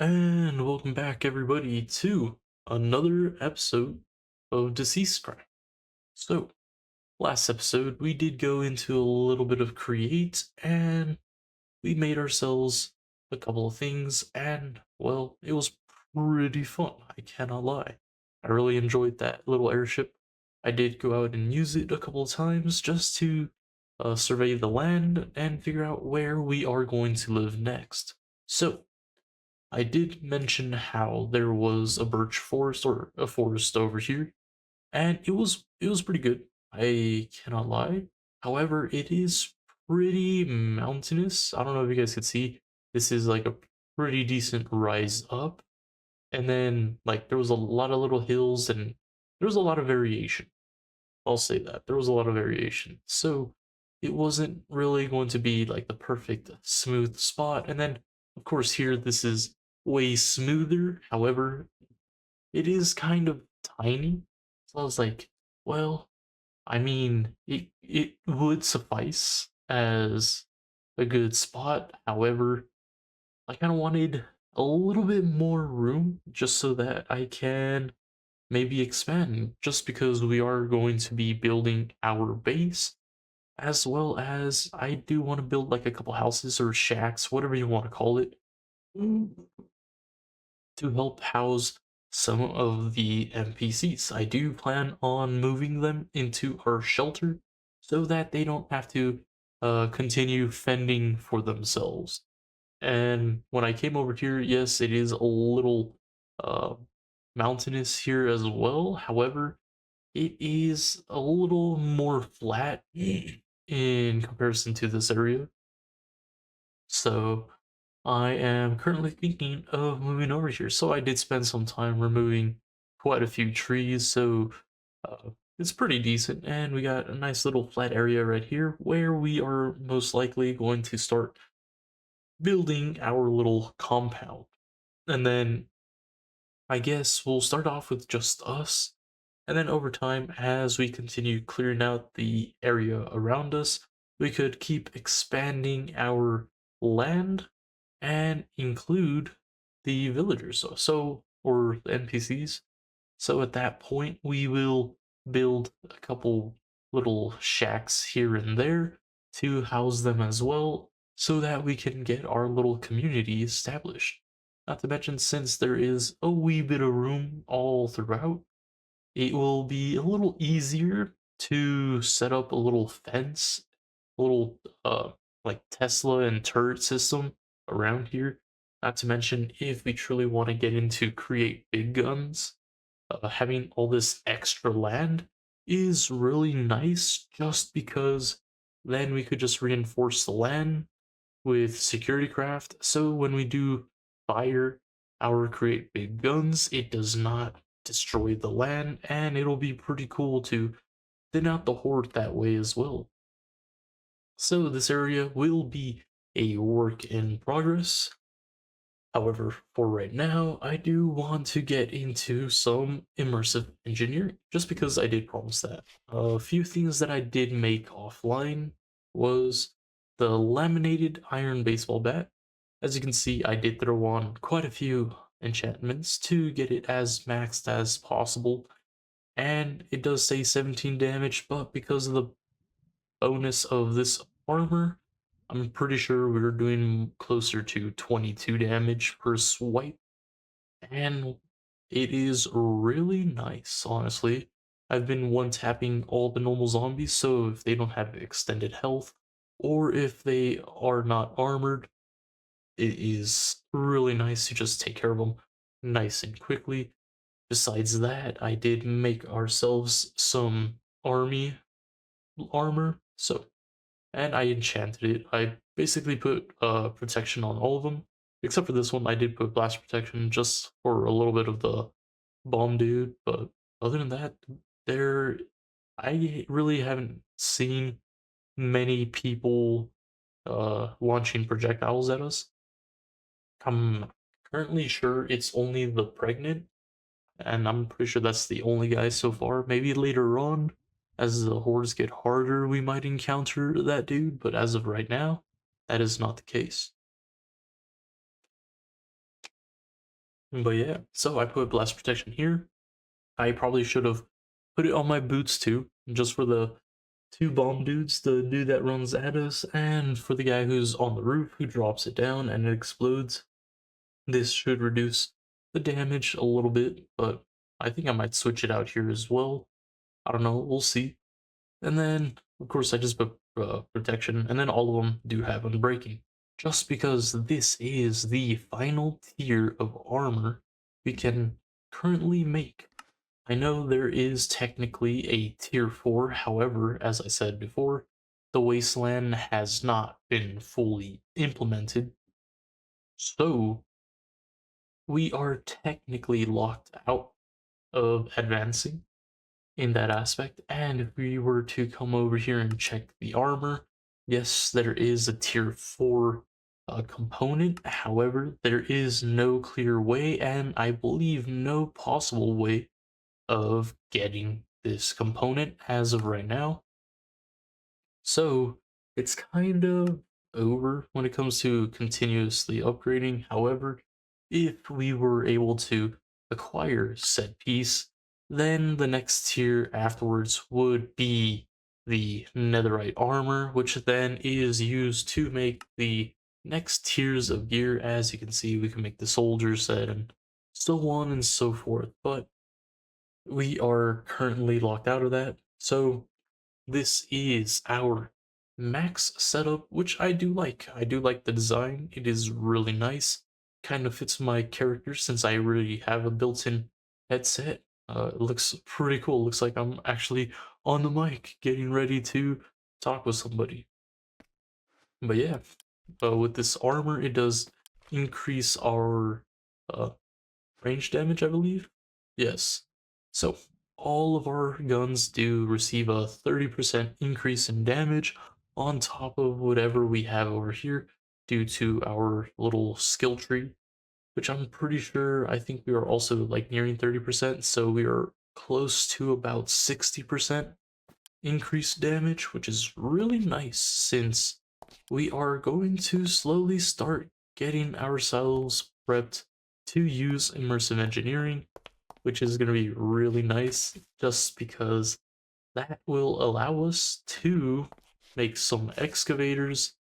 And welcome back, everybody, to another episode of DeceasedCraft. So, last episode, we did go into a little bit of create, and we made ourselves a couple of things, and, well, it was pretty fun, I cannot lie. I really enjoyed that little airship. I did go out and use it a couple of times just to survey the land and figure out where we are going to live next. So, I did mention how there was a birch forest or a forest over here, and it was pretty good. I cannot lie. However, it is pretty mountainous. I don't know if you guys can see. This is like a pretty decent rise up, and then like there was a lot of little hills and there was a lot of variation. I'll say that. There was a lot of variation. So it wasn't really going to be like the perfect smooth spot. And then, of course, here this is way smoother. However, it is kind of tiny. So I was like, well, I mean, it would suffice as a good spot. However, I kind of wanted a little bit more room just so that I can maybe expand just because we are going to be building our base as well as I do want to build like a couple houses or shacks, whatever you want to call it, mm, to help house some of the NPCs. I do plan on moving them into our shelter so that they don't have to continue fending for themselves. And when I came over here, yes, it is a little uh, mountainous here as well. However, it is a little more flat in comparison to this area. So I am currently thinking of moving over here. So I did spend some time removing quite a few trees. So it's pretty decent. And we got a nice little flat area right here where we are most likely going to start building our little compound. And then I guess we'll start off with just us. And then over time, as we continue clearing out the area around us, we could keep expanding our land and include the villagers. Or the NPCs. So at that point, we will build a couple little shacks here and there to house them as well, so that we can get our little community established. Not to mention, since there is a wee bit of room all throughout, it will be a little easier to set up a little fence, a little like Tesla and turret system around here. Not to mention, if we truly want to get into create big guns, having all this extra land is really nice just because then we could just reinforce the land with security craft. So when we do fire our create big guns, it does not destroy the land, and it'll be pretty cool to thin out the horde that way as well. So this area will be a work in progress. However, for right now, I do want to get into some immersive engineering, just because I did promise that. A few things that I did make offline was the laminated iron baseball bat. As you can see, I did throw on quite a few enchantments to get it as maxed as possible, and it does say 17 damage, but because of the bonus of this armor, I'm pretty sure we are doing closer to 22 damage per swipe, and it is really nice, honestly. I've been one-tapping all the normal zombies, so if they don't have extended health, or if they are not armored, it is really nice to just take care of them nice and quickly. Besides that, I did make ourselves some army armor, and I enchanted it. I basically put protection on all of them, except for this one. I did put blast protection just for a little bit of the bomb dude, but other than that, there I really haven't seen many people launching projectiles at us. I'm currently sure it's only the pregnant, and I'm pretty sure that's the only guy so far. Maybe later on, as the hordes get harder, we might encounter that dude, but as of right now, that is not the case. But yeah, so I put blast protection here. I probably should have put it on my boots too, just for the two bomb dudes, the dude that runs at us, and for the guy who's on the roof who drops it down and it explodes. This should reduce the damage a little bit, but I think I might switch it out here as well. I don't know, we'll see. And then, of course, I just put protection, and then all of them do have unbreaking. Just because this is the final tier of armor we can currently make. I know there is technically a tier 4, however, as I said before, the wasteland has not been fully implemented. So, we are technically locked out of advancing in that aspect. And if we were to come over here and check the armor, yes, there is a tier 4 component. However, there is no clear way, and I believe no possible way of getting this component as of right now. So it's kind of over when it comes to continuously upgrading. However, if we were able to acquire said piece, then the next tier afterwards would be the netherite armor, which then is used to make the next tiers of gear. As you can see, we can make the soldier set and so on and so forth. But we are currently locked out of that. So this is our max setup, which I do like. I do like the design. It is really nice. Kind of fits my character since I already have a built-in headset. It looks pretty cool. Looks like I'm actually on the mic getting ready to talk with somebody. But yeah, with this armor, it does increase our uh, range damage, I believe. Yes. So all of our guns do receive a 30% increase in damage on top of whatever we have over here due to our little skill tree, which I'm pretty sure I think we are also like nearing 30%, so we are close to about 60% increased damage, which is really nice since we are going to slowly start getting ourselves prepped to use immersive engineering, which is going to be really nice just because that will allow us to make some excavators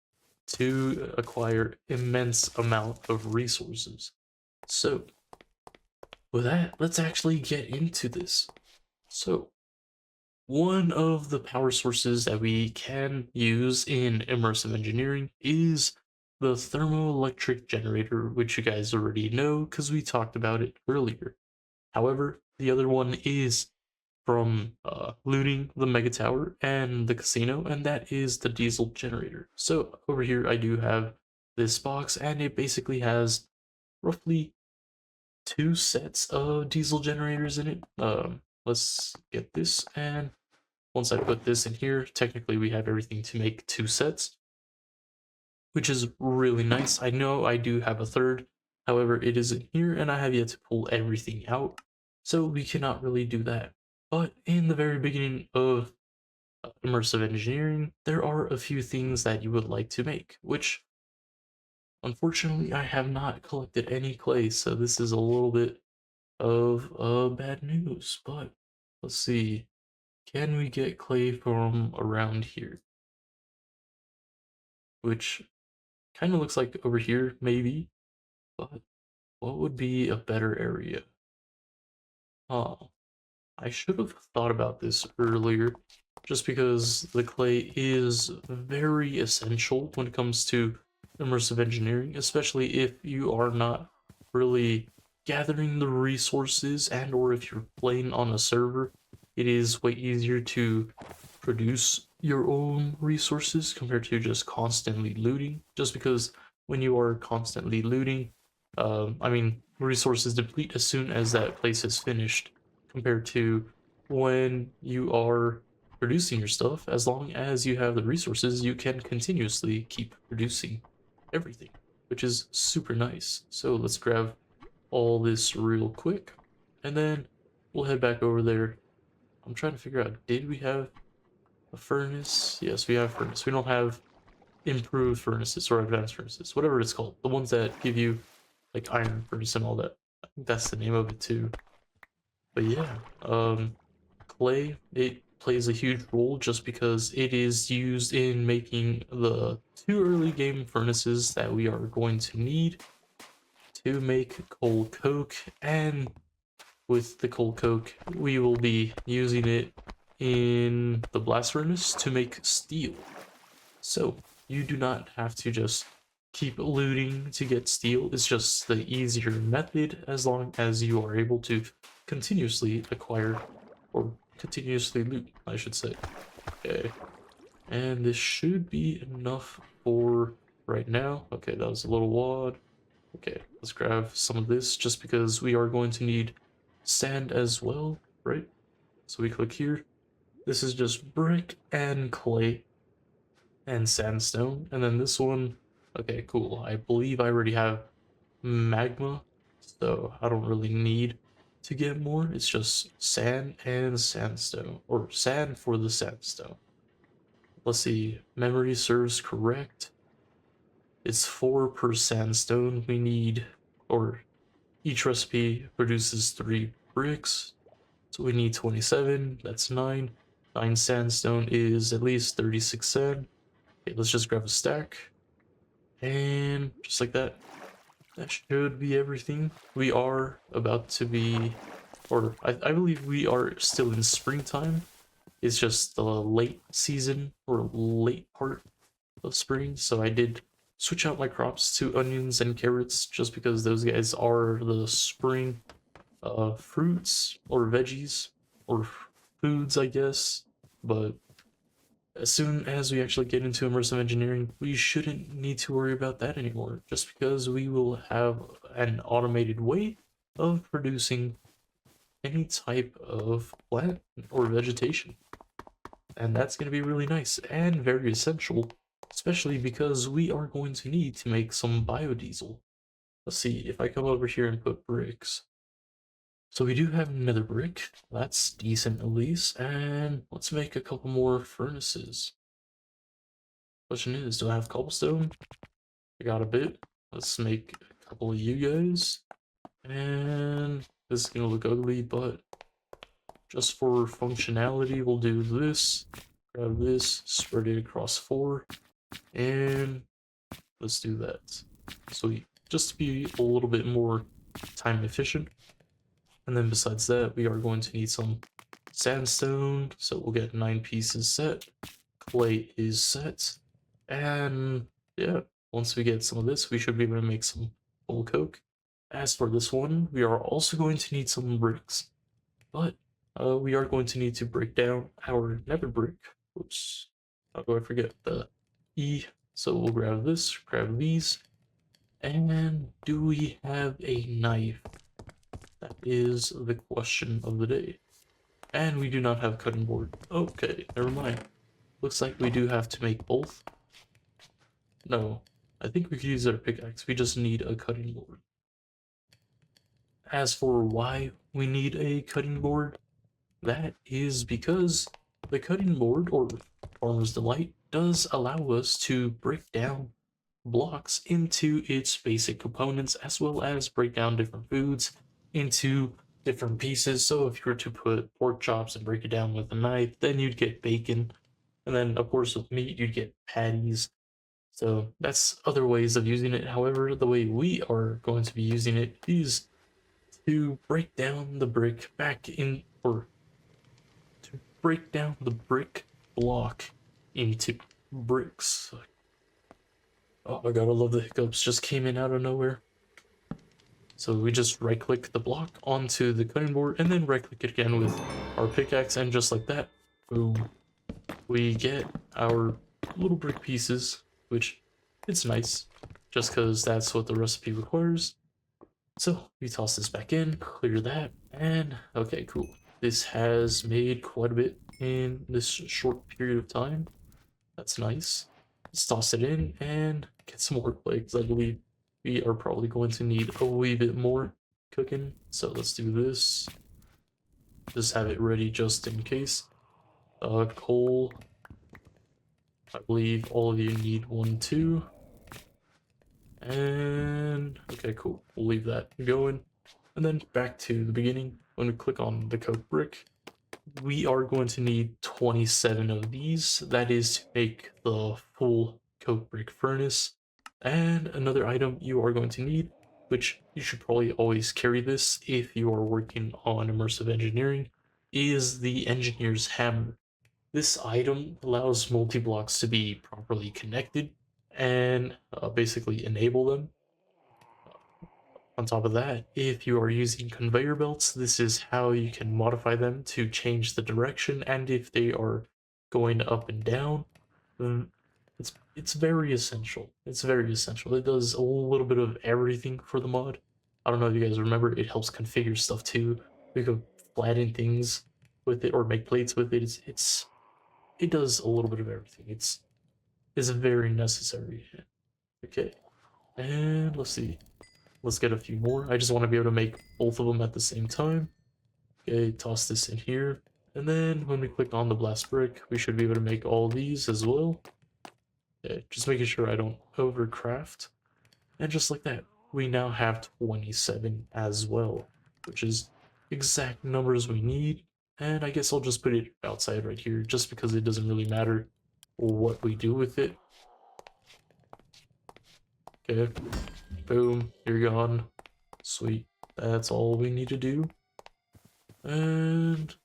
to acquire immense amount of resources. So with that, let's actually get into this. So one of the power sources that we can use in immersive engineering is the thermoelectric generator, which you guys already know because we talked about it earlier. However, the other one is from looting the mega tower and the casino, and that is the diesel generator. So over here I do have this box, and it basically has roughly two sets of diesel generators in it. Let's get this, and once I put this in here, technically we have everything to make two sets, which is really nice. I know I do have a third, however, it is in here, and I have yet to pull everything out, so we cannot really do that. But in the very beginning of immersive engineering, there are a few things that you would like to make, which unfortunately I have not collected any clay, so this is a little bit of bad news. But let's see, can we get clay from around here? Which kind of looks like over here, maybe, but what would be a better area? Oh, I should have thought about this earlier, just because the clay is very essential when it comes to immersive engineering, especially if you are not really gathering the resources, and or if you're playing on a server, it is way easier to produce your own resources compared to just constantly looting, just because when you are constantly looting, I mean, resources deplete as soon as that place is finished, compared to when you are producing your stuff. As long as you have the resources, you can continuously keep producing everything, which is super nice. So let's grab all this real quick, and then we'll head back over there. I'm trying to figure out, did we have a furnace? Yes, we have a furnace. We don't have improved furnaces or advanced furnaces, whatever it's called. The ones that give you like iron furnace and all that. I think that's the name of it too. But yeah, clay, it plays a huge role just because it is used in making the 2 early game furnaces that we are going to need to make coal coke, and with the coal coke, we will be using it in the blast furnace to make steel. So you do not have to just keep looting to get steel. It's just the easier method as long as you are able to continuously acquire or continuously loot, I should say. Okay. And this should be enough for right now. Okay, that was a little wad. Okay, let's grab some of this just because we are going to need sand as well, right? So we click here. This is just brick and clay and sandstone. And then this one, okay, cool. I believe I already have magma, so I don't really need to get more. It's just sand and sandstone, or sand for the sandstone. Let's see, memory serves correct. It's 4 per sandstone. We need, or each recipe produces 3 bricks, so we need 27. That's 9. 9 sandstone is at least 36 sand. Okay, let's just grab a stack. And just like that, that should be everything. We are about to be, or I believe we are still in springtime. It's just the late season or late part of spring. So I did switch out my crops to onions and carrots just because those guys are the spring fruits or veggies or foods, I guess. But as soon as we actually get into immersive engineering, we shouldn't need to worry about that anymore, just because we will have an automated way of producing any type of plant or vegetation. And that's going to be really nice and very essential, especially because we are going to need to make some biodiesel. Let's see, if I come over here and put bricks. So we do have another brick, that's decent at least, and let's make a couple more furnaces. Question is, do I have cobblestone? I got a bit. Let's make a couple of you guys. And this is gonna look ugly, but just for functionality, we'll do this. Grab this, spread it across 4, and let's do that. So just to be a little bit more time efficient. And then besides that, we are going to need some sandstone, so we'll get 9 pieces set. Clay is set. And yeah, once we get some of this, we should be able to make some full coke. As for this one, we are also going to need some bricks, but we are going to need to break down our nether brick. Oops, how do I forget the E? So we'll grab this, grab these, and do we have a knife? That is the question of the day. And we do not have cutting board. Okay, never mind. Looks like we do have to make both. No, I think we could use our pickaxe. We just need a cutting board. As for why we need a cutting board, that is because the cutting board, or Farmer's Delight, does allow us to break down blocks into its basic components, as well as break down different foods into different pieces. So if you were to put pork chops and break it down with a knife, then you'd get bacon. And then, of course, with meat, you'd get patties. So that's other ways of using it. However, the way we are going to be using it is to break down the brick back in, or to break down the brick block into bricks. Oh my god, I love the hiccups, just came in out of nowhere. So we just right click the block onto the cutting board and then right click it again with our pickaxe, and just like that, boom, we get our little brick pieces, which it's nice just because that's what the recipe requires. So we toss this back in, clear that, and okay, cool. This has made quite a bit in this short period of time. That's nice. Let's toss it in and get some more clay, because I believe we are probably going to need a wee bit more cooking. So let's do this. Just have it ready just in case. Coal. I believe all of you need 1 too. And okay, cool. We'll leave that going. And then back to the beginning, when we click on the coke brick, we are going to need 27 of these. That is to make the full coke brick furnace. And another item you are going to need, which you should probably always carry this if you are working on immersive engineering, is the engineer's hammer. This item allows multi-blocks to be properly connected and basically enable them. On top of that, if you are using conveyor belts, this is how you can modify them to change the direction, and if they are going up and down, then it's very essential. It's very essential. It does a little bit of everything for the mod. I don't know if you guys remember, it helps configure stuff too. We could flatten things with it or make plates with it. It does a little bit of everything. It's very necessary. Okay, and let's see. Let's get a few more. I just want to be able to make both of them at the same time. Okay, toss this in here. And then when we click on the blast brick, we should be able to make all these as well. Okay, just making sure I don't overcraft. And just like that, we now have 27 as well, which is exact numbers we need. And I guess I'll just put it outside right here, just because it doesn't really matter what we do with it. Okay, boom, you're gone. Sweet, that's all we need to do. And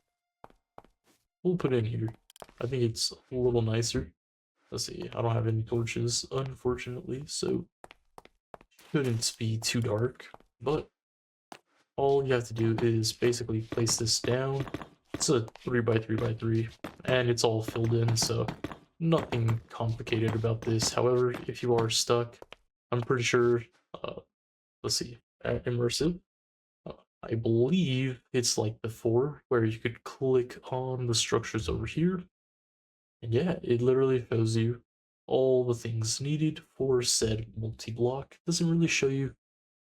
we'll put in here. I think it's a little nicer. Let's see, I don't have any torches, unfortunately, so couldn't be too dark. But all you have to do is basically place this down. It's a 3x3x3, and it's all filled in, so nothing complicated about this. However, if you are stuck, I'm pretty sure, let's see, at immersive, I believe it's like before, where you could click on the structures over here. And yeah, it literally shows you all the things needed for said multi-block. Doesn't really show you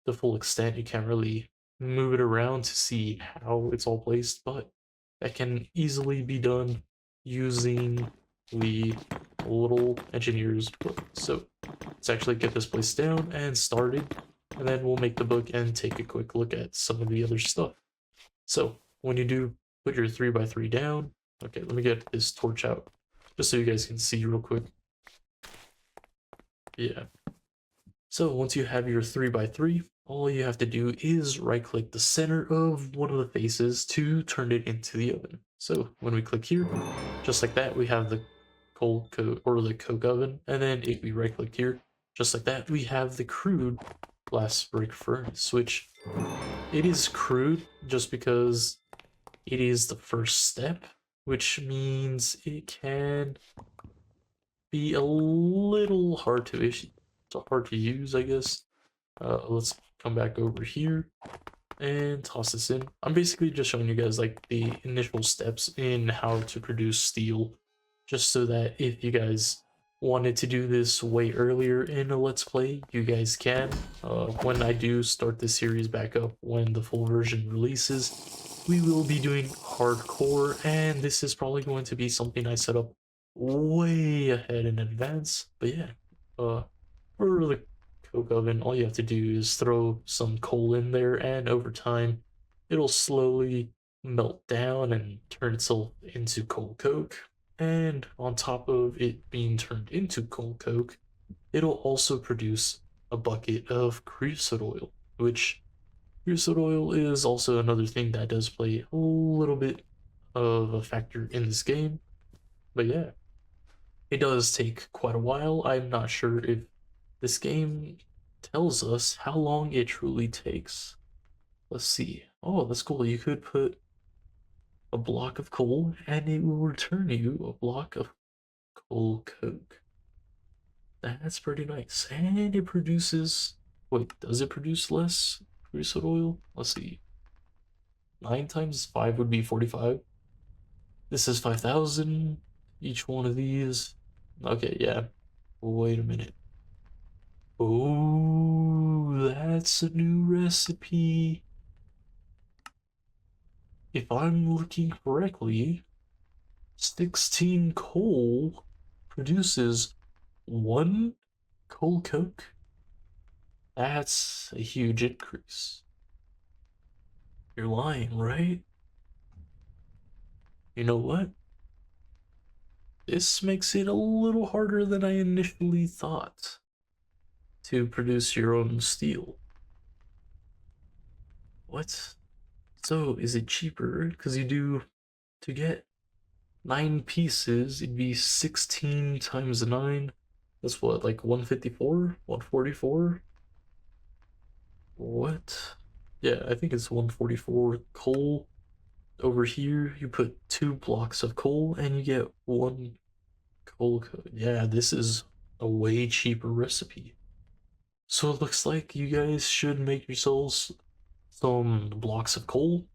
the full extent. You can't really move it around to see how it's all placed, but that can easily be done using the little engineer's book. So let's actually get this placed down and started, and then we'll make the book and take a quick look at some of the other stuff. So when you do put your 3x3 down, okay, let me get this torch out just so you guys can see real quick. Yeah. So once you have your 3x3, all you have to do is right click the center of one of the faces to turn it into the oven. So when we click here, just like that, we have the cold coke or the coke oven. And then if we right click here, just like that, we have the crude blast brick furnace, which it is crude just because it is the first step, which means it can be a little hard to issue. It's hard to use, I guess. Let's come back over here and toss this in. I'm basically just showing you guys like the initial steps in how to produce steel, just so that if you guys wanted to do this way earlier in a Let's Play, you guys can. When I do start this series back up, when the full version releases, we will be doing hardcore, and this is probably going to be something I set up way ahead in advance. But yeah, for the coke oven, all you have to do is throw some coal in there, and over time, it'll slowly melt down and turn itself into coal coke. And on top of it being turned into coal coke, it'll also produce a bucket of creosote oil, which creosote oil is also another thing that does play a little bit of a factor in this game. But yeah, it does take quite a while. I'm not sure if this game tells us how long it truly takes. Let's see. Oh, that's cool. You could put a block of coal and it will return you a block of coal coke. That's pretty nice. And it produces. Wait, does it produce less creosote oil? Let's see. 9 times 5 would be 45. This is 5,000. Each one of these. Okay, yeah. Wait a minute. Oh, that's a new recipe. If I'm looking correctly, 16 coal produces 1 coal coke. That's a huge increase. You're lying, right? You know what? This makes it a little harder than I initially thought to produce your own steel. What? So, is it cheaper? Because you do, to get 9 pieces, it'd be 16 times 9. That's what, like 154? 144? What? Yeah, I think it's 144 coal. Over here, you put 2 blocks of coal and you get 1 coal code. Yeah, this is a way cheaper recipe. So it looks like you guys should make yourselves some blocks of coal,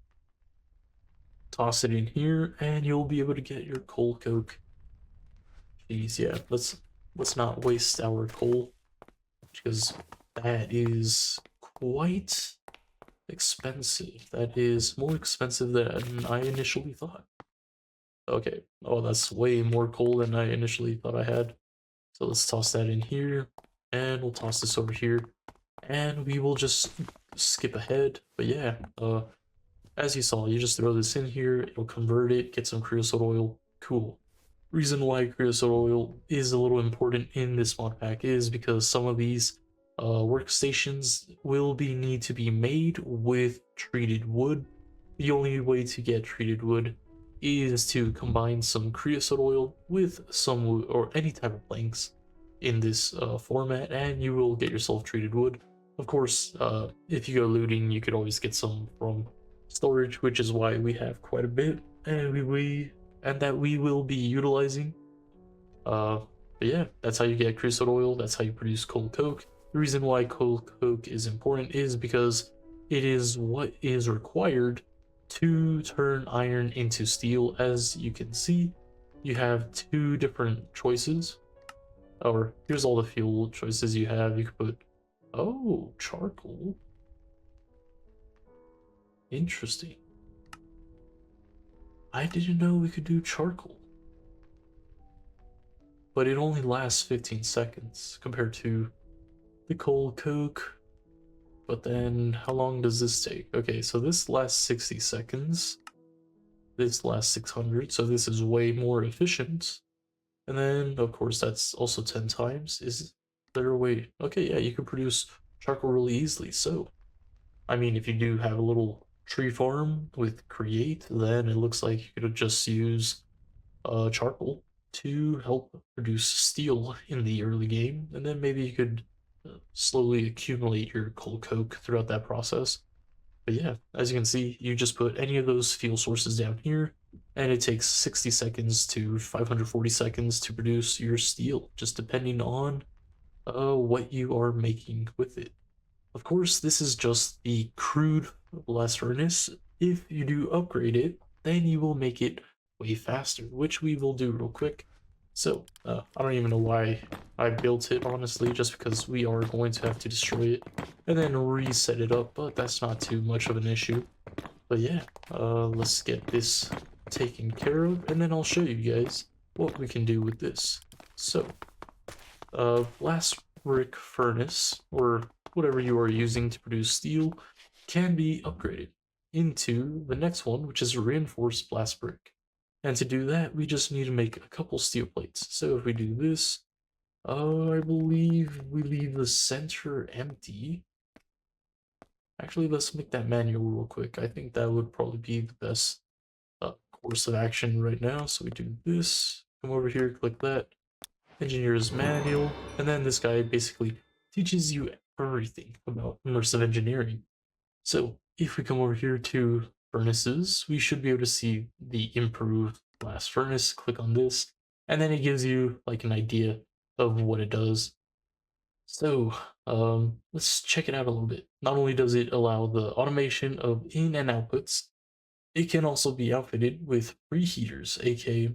toss it in here, and you'll be able to get your coal coke. Jeez, yeah, let's not waste our coal because that is quite expensive. That is more expensive than I initially thought. Okay, oh, that's way more coal than I initially thought I had. So let's toss that in here, and we'll toss this over here, and we will just skip ahead. But yeah, as you saw, you just throw this in here, it'll convert it, get some creosote oil. Cool. Reason why creosote oil is a little important in this mod pack is because some of these workstations will need to be made with treated wood. The only way to get treated wood is to combine some creosote oil with some wood or any type of planks in this format, and you will get yourself treated wood. Of course, if you go looting, you could always get some from storage, which is why we have quite a bit, and we will be utilizing. But yeah, that's how you get creosote oil. That's how you produce coal coke. The reason why coal coke is important is because it is what is required to turn iron into steel. As you can see, you have 2 different choices. Or here's all the fuel choices you have. You could put, oh, charcoal. Interesting. I didn't know we could do charcoal. But it only lasts 15 seconds compared to the coal coke. But then how long does this take? Okay, so this lasts 60 seconds. This lasts 600, so this is way more efficient. And then, of course, that's also 10 times. Is there a way? Okay, yeah, you can produce charcoal really easily. So, I mean, if you do have a little tree farm with create, then it looks like you could just use charcoal to help produce steel in the early game, and then maybe you could slowly accumulate your coal coke throughout that process. But yeah, as you can see, you just put any of those fuel sources down here, and it takes 60 seconds to 540 seconds to produce your steel, just depending on what you are making with it. Of course, this is just the crude blast furnace. If you do upgrade it, then you will make it way faster, which we will do real quick. So, I don't even know why I built it, honestly, just because we are going to have to destroy it and then reset it up, but that's not too much of an issue. But yeah, let's get this taken care of, and then I'll show you guys what we can do with this. So, blast brick furnace, or whatever you are using to produce steel, can be upgraded into the next one, which is reinforced blast brick. And to do that, we just need to make a couple steel plates. So if we do this, I believe we leave the center empty. Actually, let's make that manual real quick. I think that would probably be the best course of action right now. So we do this, come over here, click that, engineer's manual, and then this guy basically teaches you everything about immersive engineering. So if we come over here to furnaces, we should be able to see the improved blast furnace. Click on this, and then it gives you like an idea of what it does. So let's check it out a little bit. Not only does it allow the automation of in and outputs, it can also be outfitted with preheaters, aka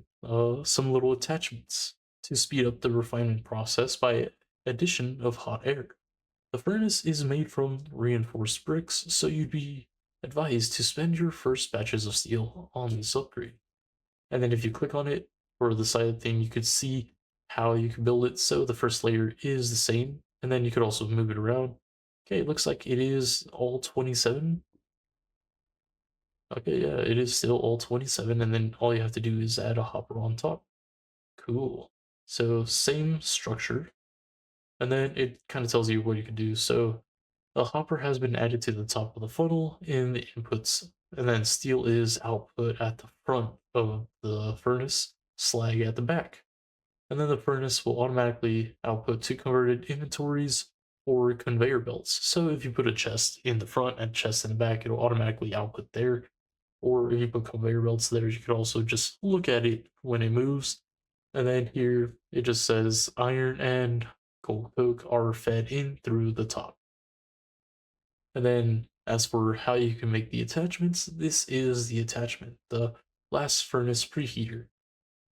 some little attachments to speed up the refinement process by addition of hot air. The furnace is made from reinforced bricks, so you'd be advised to spend your first batches of steel on this upgrade. And then if you click on it, or the side thing, you could see how you can build it. So the first layer is the same, and then you could also move it around. Okay, it looks like it is all 27. Okay, yeah, it is still all 27, and then all you have to do is add a hopper on top. Cool. So same structure, and then it kind of tells you what you can do. So a hopper has been added to the top of the funnel in the inputs, and then steel is output at the front of the furnace, slag at the back. And then the furnace will automatically output to converted inventories or conveyor belts. So if you put a chest in the front and chest in the back, it'll automatically output there. Or if you put conveyor belts there, you could also just look at it when it moves. And then here it just says iron and coal coke are fed in through the top. And then as for how you can make the attachments, this is the attachment, the blast furnace preheater.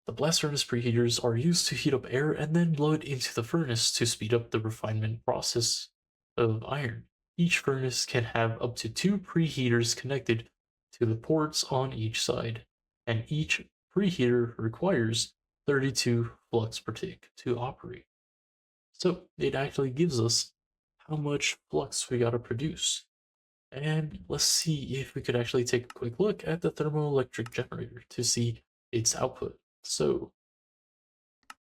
The blast furnace preheaters are used to heat up air and then blow it into the furnace to speed up the refinement process of iron. Each furnace can have up to 2 preheaters connected to the ports on each side, and each preheater requires 32 flux per tick to operate. So it actually gives us how much flux we gotta produce. And let's see if we could actually take a quick look at the thermoelectric generator to see its output. So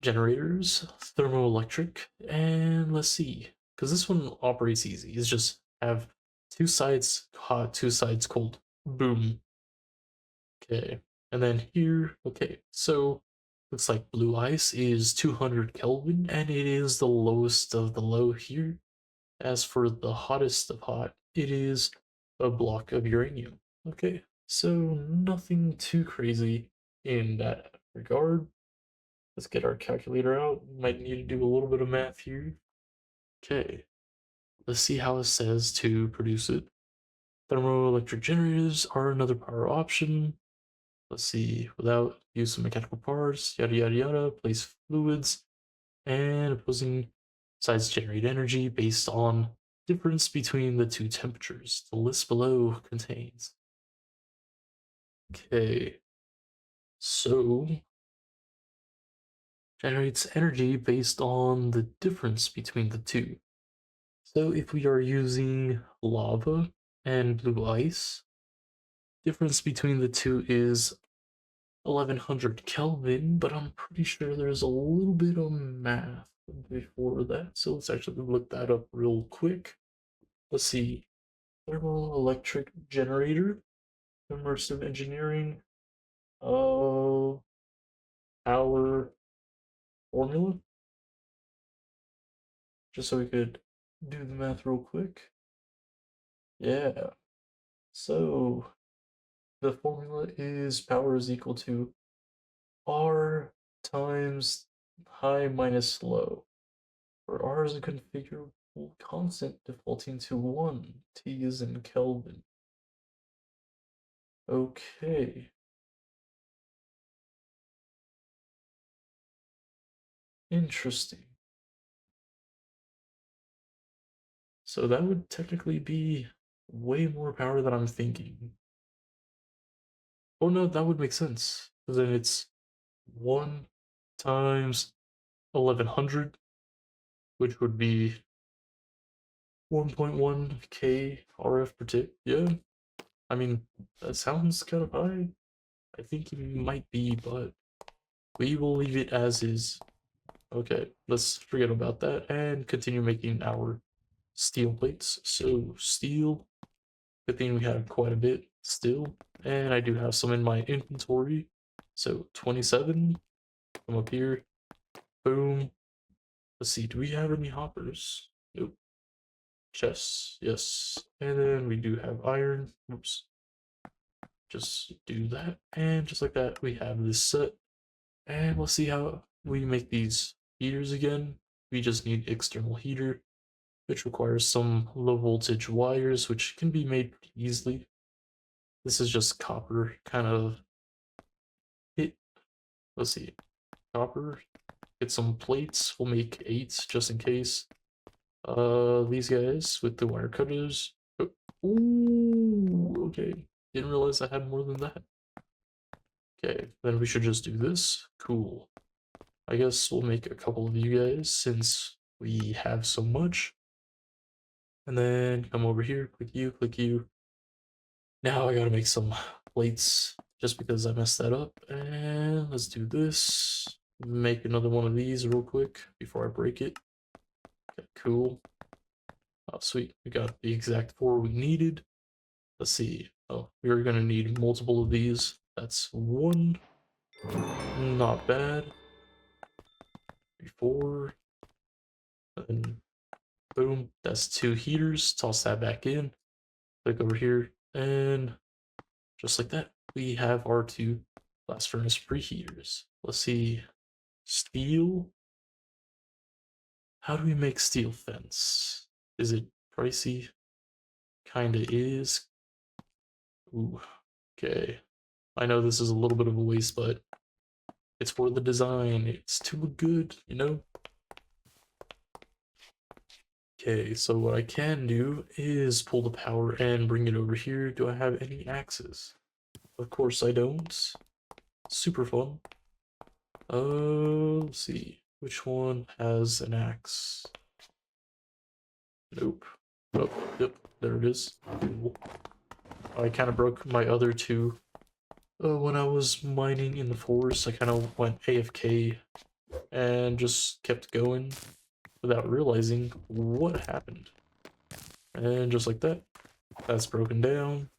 generators, thermoelectric, and let's see, because this one operates easy. It's just have 2 sides hot, 2 sides cold. Boom. Okay. And then here, okay, so looks like blue ice is 200 Kelvin, and it is the lowest of the low here. As for the hottest of hot, it is a block of uranium. Okay, so nothing too crazy in that regard. Let's get our calculator out. Might need to do a little bit of math here. Okay, let's see how it says to produce it. Thermoelectric generators are another power option. Let's see, without use of mechanical parts, yada yada yada, place fluids, and opposing sides generate energy based on difference between the two temperatures. The list below contains. Okay, so generates energy based on the difference between the two. So if we are using lava and blue ice, difference between the two is 1100 Kelvin, but I'm pretty sure there's a little bit of math before that. So let's actually look that up real quick. Let's see. Thermoelectric generator, immersive engineering, uh, power formula, just so we could do the math real quick. Yeah. So the formula is power is equal to R times high minus low, where R is a configurable constant defaulting to 1. T is in Kelvin. Okay. Interesting. So that would technically be way more power than I'm thinking. Oh no, that would make sense. Because then it's 1 times 1100, which would be 1.1 K RF per tick. Yeah, I mean, that sounds kind of high. I think it might be, but we will leave it as is. Okay, let's forget about that and continue making our steel plates. So, steel, good thing we have quite a bit still, and I do have some in my inventory. So, 27, come up here, boom. Let's see, do we have any hoppers? Nope. Chests, yes. And then we do have iron. Oops. Just do that. And just like that, we have this set. And let's see how we make these heaters again. We just need external heater, which requires some low voltage wires, which can be made easily. This is just copper kind of hit. Let's see, copper. Get some plates. We'll make 8 just in case. These guys with the wire cutters. Oh, ooh, okay. Didn't realize I had more than that. Okay, then we should just do this. Cool. I guess we'll make a couple of you guys since we have so much. And then come over here, click you, Now I gotta make some plates just because I messed that up. And let's do this. Make another one of these real quick before I break it. Okay, cool. Oh, sweet. We got the exact 4 we needed. Let's see. Oh, we are gonna need multiple of these. That's 1. Not bad. 3, 4. And boom. That's 2 heaters. Toss that back in. Click over here. And just like that, we have our 2 blast furnace preheaters. Let's see. Steel. How do we make steel fence? Is it pricey? Kinda is. Ooh, okay. I know this is a little bit of a waste, but it's for the design. It's to look good, you know? Okay, so what I can do is pull the power and bring it over here. Do I have any axes? Of course I don't. Super fun. Let's see. Which one has an axe? Nope. Oh, yep, there it is. Cool. I kind of broke my other 2 when I was mining in the forest. I kind of went AFK and just kept going without realizing what happened. And just like that, that's broken down.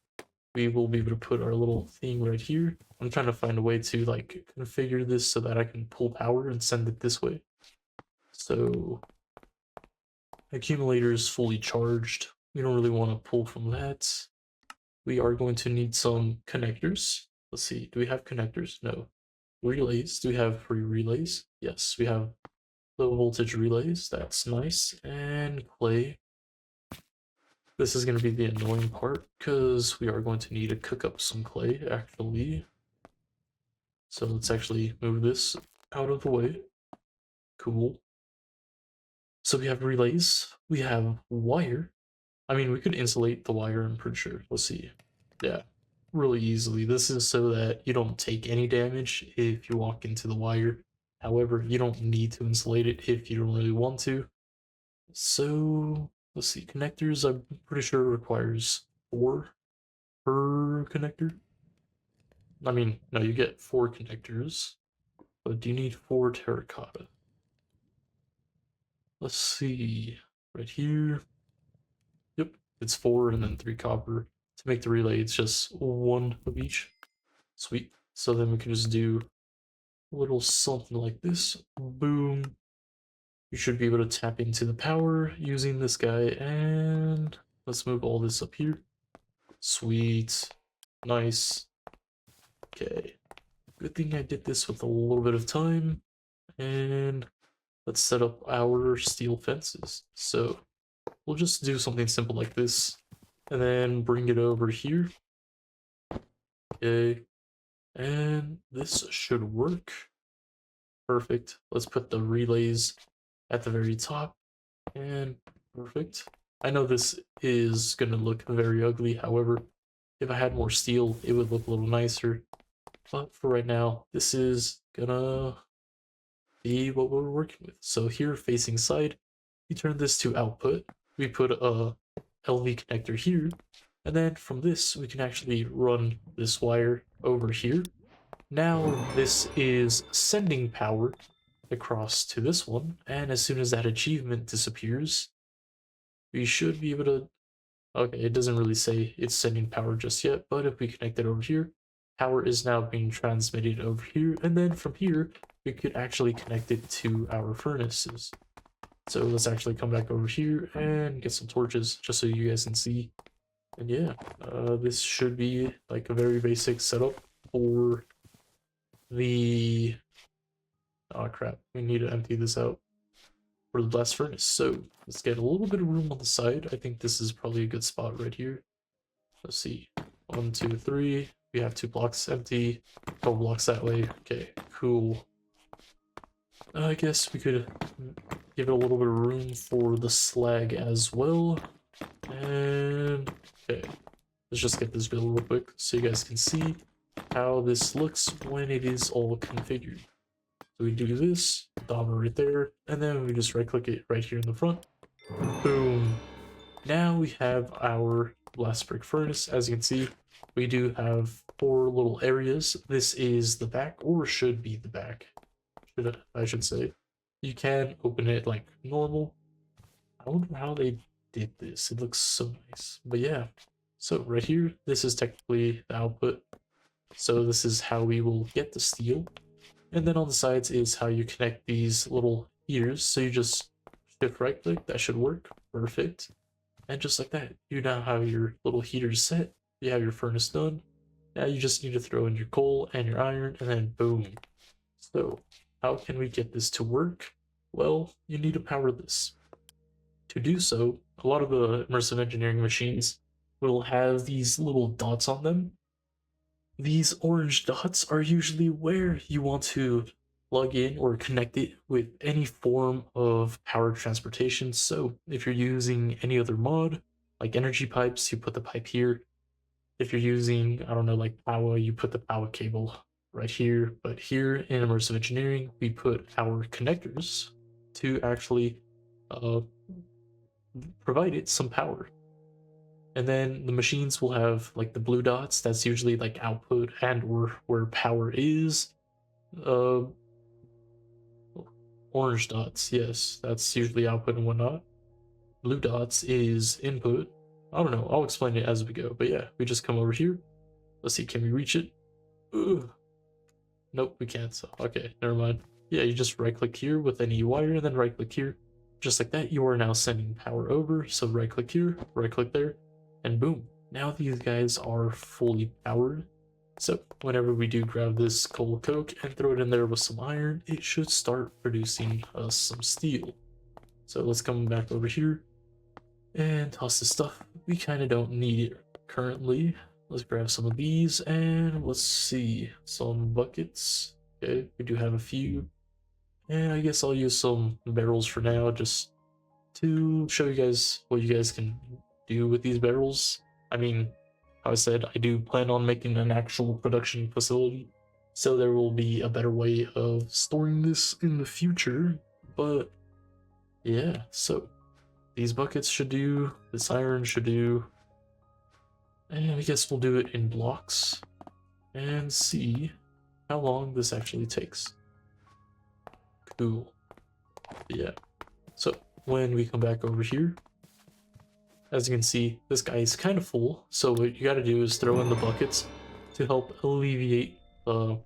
We will be able to put our little thing right here. I'm trying to find a way to like configure this so that I can pull power and send it this way. So accumulator is fully charged. We don't really want to pull from that. We are going to need some connectors. Let's see, do we have connectors? No. Relays, do we have free relays? Yes, we have low voltage relays, that's nice. And clay. This is going to be the annoying part, because we are going to need to cook up some clay, actually. So let's actually move this out of the way. Cool. So we have relays, we have wire. I mean, we could insulate the wire, I'm pretty sure. Let's see. Yeah, really easily. This is so that you don't take any damage if you walk into the wire. However, you don't need to insulate it if you don't really want to. So, let's see. Connectors, I'm pretty sure requires 4 per connector. I mean, no, you get 4 connectors, but do you need 4 terracotta? Let's see. Right here. Yep, it's 4 and then 3 copper. To make the relay, it's just 1 of each. Sweet. So then we can just do a little something like this. Boom. You should be able to tap into the power using this guy, and let's move all this up here. Sweet. Nice. Okay. Good thing I did this with a little bit of time. And let's set up our steel fences. So we'll just do something simple like this, and then bring it over here. Okay. And this should work. Perfect. Let's put the relays at the very top, and perfect. I know this is gonna look very ugly, however, if I had more steel, it would look a little nicer. But for right now, this is gonna be what we're working with. So here, facing side, we turn this to output. We put a LV connector here, and then from this, we can actually run this wire over here. Now this is sending power across to this one, and as soon as that achievement disappears, we should be able to... Okay, it doesn't really say it's sending power just yet, but if we connect it over here, power is now being transmitted over here, and then from here, we could actually connect it to our furnaces. So let's actually come back over here and get some torches, just so you guys can see. And yeah, this should be like a very basic setup for the... Oh crap, we need to empty this out for the blast furnace. So let's get a little bit of room on the side. I think this is probably a good spot right here. Let's see. 1, 2, 3. We have 2 blocks empty. 12 blocks that way. Okay, cool. I guess we could give it a little bit of room for the slag as well. And okay, let's just get this build real quick so you guys can see how this looks when it is all configured. So we do this, dauber right there, and then we just right click it right here in the front. Boom. Now we have our blast brick furnace. As you can see, we do have 4 little areas. This is the back, or should be the back, I should say. You can open it like normal. I wonder how they did this. It looks so nice. But yeah, so right here, this is technically the output. So this is how we will get the steel. And then on the sides is how you connect these little heaters. So you just shift right click, that should work. Perfect. And just like that, you now have your little heaters set. You have your furnace done. Now you just need to throw in your coal and your iron, and then boom. So how can we get this to work? Well, you need to power this. To do so, a lot of the immersive engineering machines will have these little dots on them. These orange dots are usually where you want to plug in or connect it with any form of power transportation. So if you're using any other mod, like energy pipes, you put the pipe here. If you're using, I don't know, like power, you put the power cable right here. But here in immersive engineering, we put our connectors to actually provide it some power. And then the machines will have like the blue dots. That's usually like output and or where power is. Uh, orange dots, yes, that's usually output and whatnot. Blue dots is input. I don't know. I'll explain it as we go. But yeah, we just come over here. Let's see. Can we reach it? Ugh. Nope, we can't. So, okay, never mind. Yeah, you just right click here with any wire and then right click here. Just like that, you are now sending power over. So right click here, right click there, and boom. Now these guys are fully powered. So whenever we do grab this coal coke and throw it in there with some iron, it should start producing us some steel. So let's come back over here and toss this stuff. We kind of don't need it currently. Let's grab some of these and let's see, some buckets. Okay, we do have a few. And I guess I'll use some barrels for now, just to show you guys what you guys can do with these barrels. I mean, how I said, I do plan on making an actual production facility, so there will be a better way of storing this in the future. But yeah, so these buckets should do, this iron should do, and I guess we'll do it in blocks and see how long this actually takes. Cool. Yeah. So when we come back over here, as you can see, this guy is kind of full. So what you got to do is throw in the buckets to help alleviate the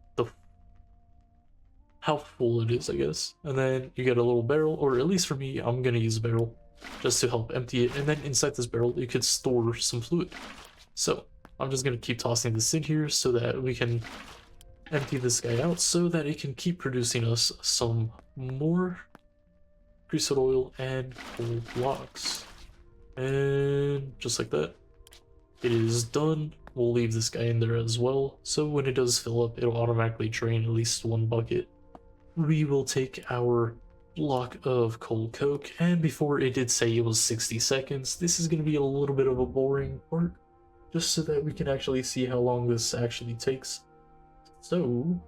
how full it is, I guess. And then you get a little barrel, or at least for me, I'm gonna use a barrel just to help empty it. And then inside this barrel, you could store some fluid. So I'm just gonna keep tossing this in here so that we can empty this guy out so that it can keep producing us some more creosote oil and coal blocks. And just like that, it is done. We'll leave this guy in there as well. So when it does fill up, it'll automatically drain at least one bucket. We will take our block of coal coke, and before it did say it was 60 seconds, this is going to be a little bit of a boring part, just so that we can actually see how long this actually takes. So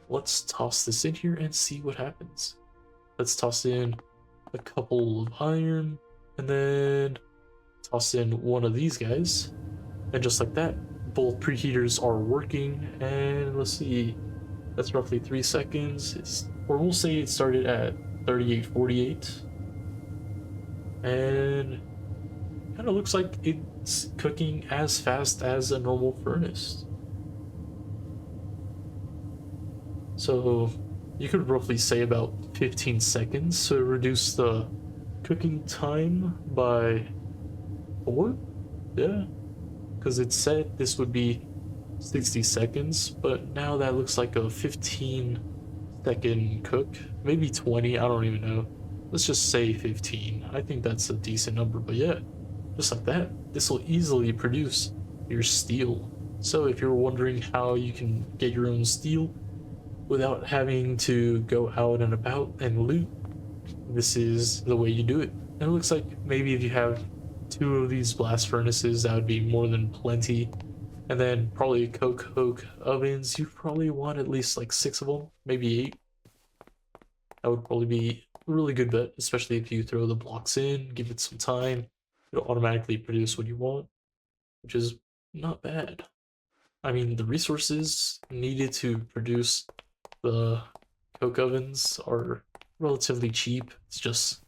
let's toss this in here and see what happens. Let's toss in a couple of iron, and then toss in one of these guys, and just like that, both preheaters are working. And let's see, that's roughly 3 seconds. Or we'll say it started at 38:48, and kind of looks like it's cooking as fast as a normal furnace. So you could roughly say about 15 seconds, so reduce the cooking time by 4. Yeah, because it said this would be 60 seconds, but now that looks like a 15-second cook, maybe 20, I don't even know. Let's just say 15. I think that's a decent number. But yeah, just like that, this will easily produce your steel. So if you're wondering how you can get your own steel without having to go out and about and loot, this is the way you do it. And it looks like maybe if you have 2 of these blast furnaces, that would be more than plenty. And then probably coke ovens, you probably want at least like 6 of them, maybe 8. That would probably be a really good bet, especially if you throw the blocks in, give it some time, it'll automatically produce what you want. which is not bad. I mean, the resources needed to produce the coke ovens are relatively cheap. It's just,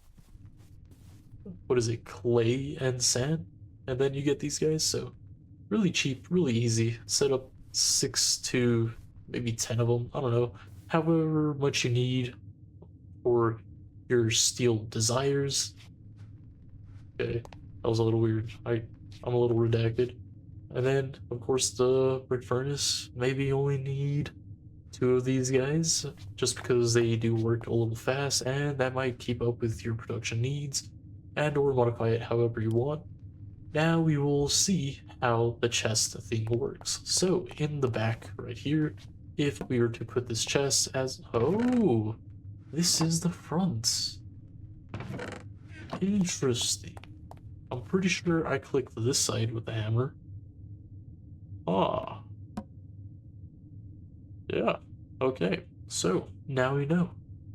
what is it, clay and sand? And then you get these guys, so really cheap, really easy. Set up 6 to maybe 10 of them. I don't know. However much you need for your steel desires. Okay, that was a little weird. I'm a little redacted. And then, of course, the brick furnace. Maybe you only need 2 of these guys, just because they do work a little fast, and that might keep up with your production needs, and or modify it however you want. Now we will see how the chest thing works. So in the back right here, if we were to put this chest as, oh, this is the front. Interesting. I'm pretty sure I clicked this side with the hammer. Ah, yeah, okay. So now we know.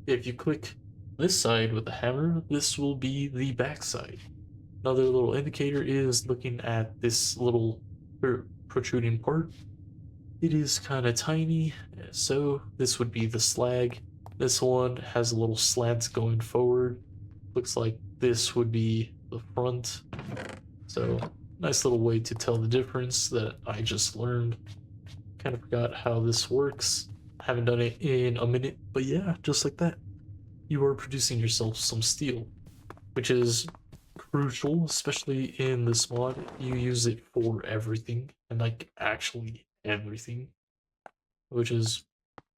If you click this side with the hammer, this will be the back side. Another little indicator is looking at this little protruding part. It is kind of tiny, so this would be the slag. This one has a little slant going forward. Looks like this would be the front. So nice little way to tell the difference that I just learned. Kind of forgot how this works. Haven't done it in a minute, but yeah, just like that. You are producing yourself some steel, which is crucial, especially in this mod. You use it for everything, and like actually everything, which is,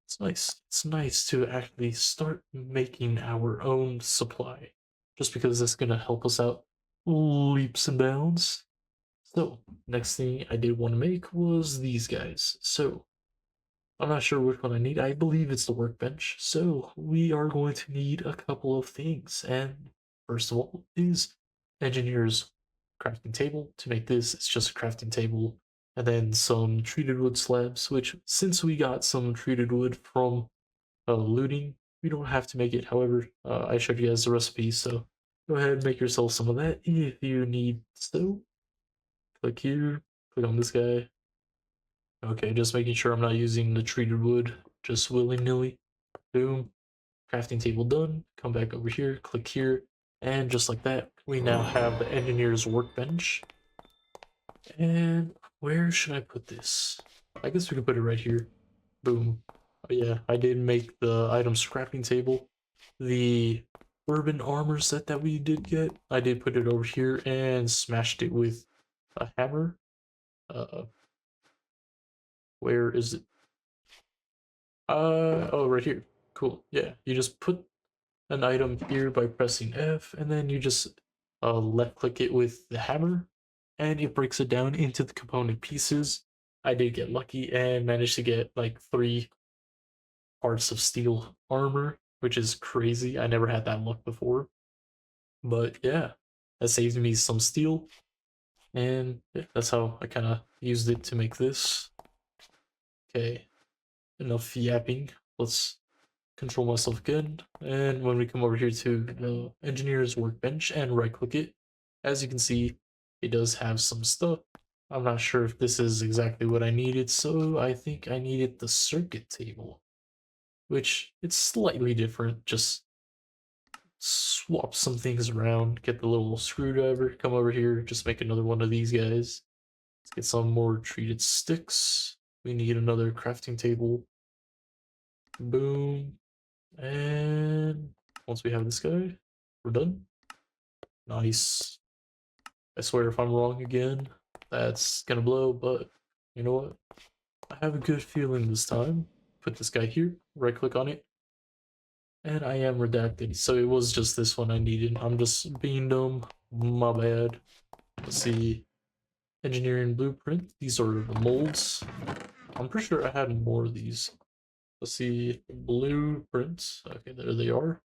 it's nice. It's nice to actually start making our own supply, just because that's gonna help us out leaps and bounds. So next thing I did want to make was these guys. So I'm not sure which one I need. I believe it's the workbench. So we are going to need a couple of things. And first of all is engineer's crafting table. To make this, it's just a crafting table. And then some treated wood slabs, which since we got some treated wood from looting, we don't have to make it. However, I showed you guys the recipe, so go ahead and make yourself some of that if you need so. Click here, click on this guy. Okay, just making sure I'm not using the treated wood just willy-nilly. Boom. Crafting table done. Come back over here, click here, and just like that, we now have the engineer's workbench. And where should I put this? I guess we could put it right here. Boom. Oh, yeah, I did make the items crafting table. The urban armor set that we did get, I did put it over here and smashed it with a hammer. Where is it? Oh, right here. Cool. Yeah, you just put an item here by pressing F, and then you just left click it with the hammer, and it breaks it down into the component pieces. I did get lucky and managed to get like 3 parts of steel armor, which is crazy. I never had that luck before. But yeah, that saved me some steel, and yeah, that's how I kind of used it to make this. Okay, enough yapping. Let's control myself again, and when we come over here to the engineer's workbench and right click it, as you can see, it does have some stuff. I'm not sure if this is exactly what I needed, so I think I needed the circuit table, which it's slightly different. Just swap some things around, get the little screwdriver, come over here, just make another one of these guys. Let's get some more treated sticks. We need another crafting table. Boom. And once we have this guy, we're done. Nice. I swear if I'm wrong again, that's gonna blow, but you know what? I have a good feeling this time. Put this guy here, right click on it, and I am redacted. So it was just this one I needed. I'm just being dumb. My bad. Let's see. Engineering blueprint. These are the molds. I'm pretty sure I had more of these. Let's see. Blueprints. Okay, there they are.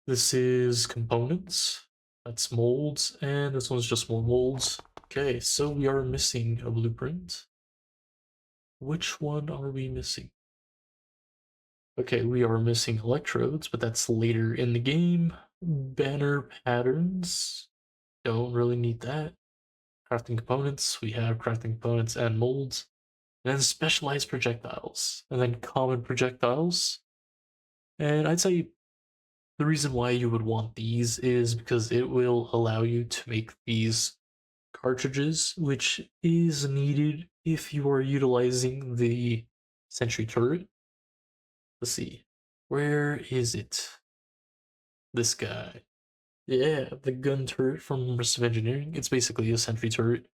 This is components. That's molds, and this one's just more molds. Okay, so we are missing a blueprint. Which one are we missing? Okay, we are missing electrodes, but that's later in the game. Banner patterns. Don't really need that. crafting components, we have crafting components and molds, and then specialized projectiles, and then common projectiles. And I'd say the reason why you would want these is because it will allow you to make these cartridges, which is needed if you are utilizing the sentry turret. Let's see, where is it? This guy. Yeah, the gun turret from Risk of Engineering. It's basically a sentry turret.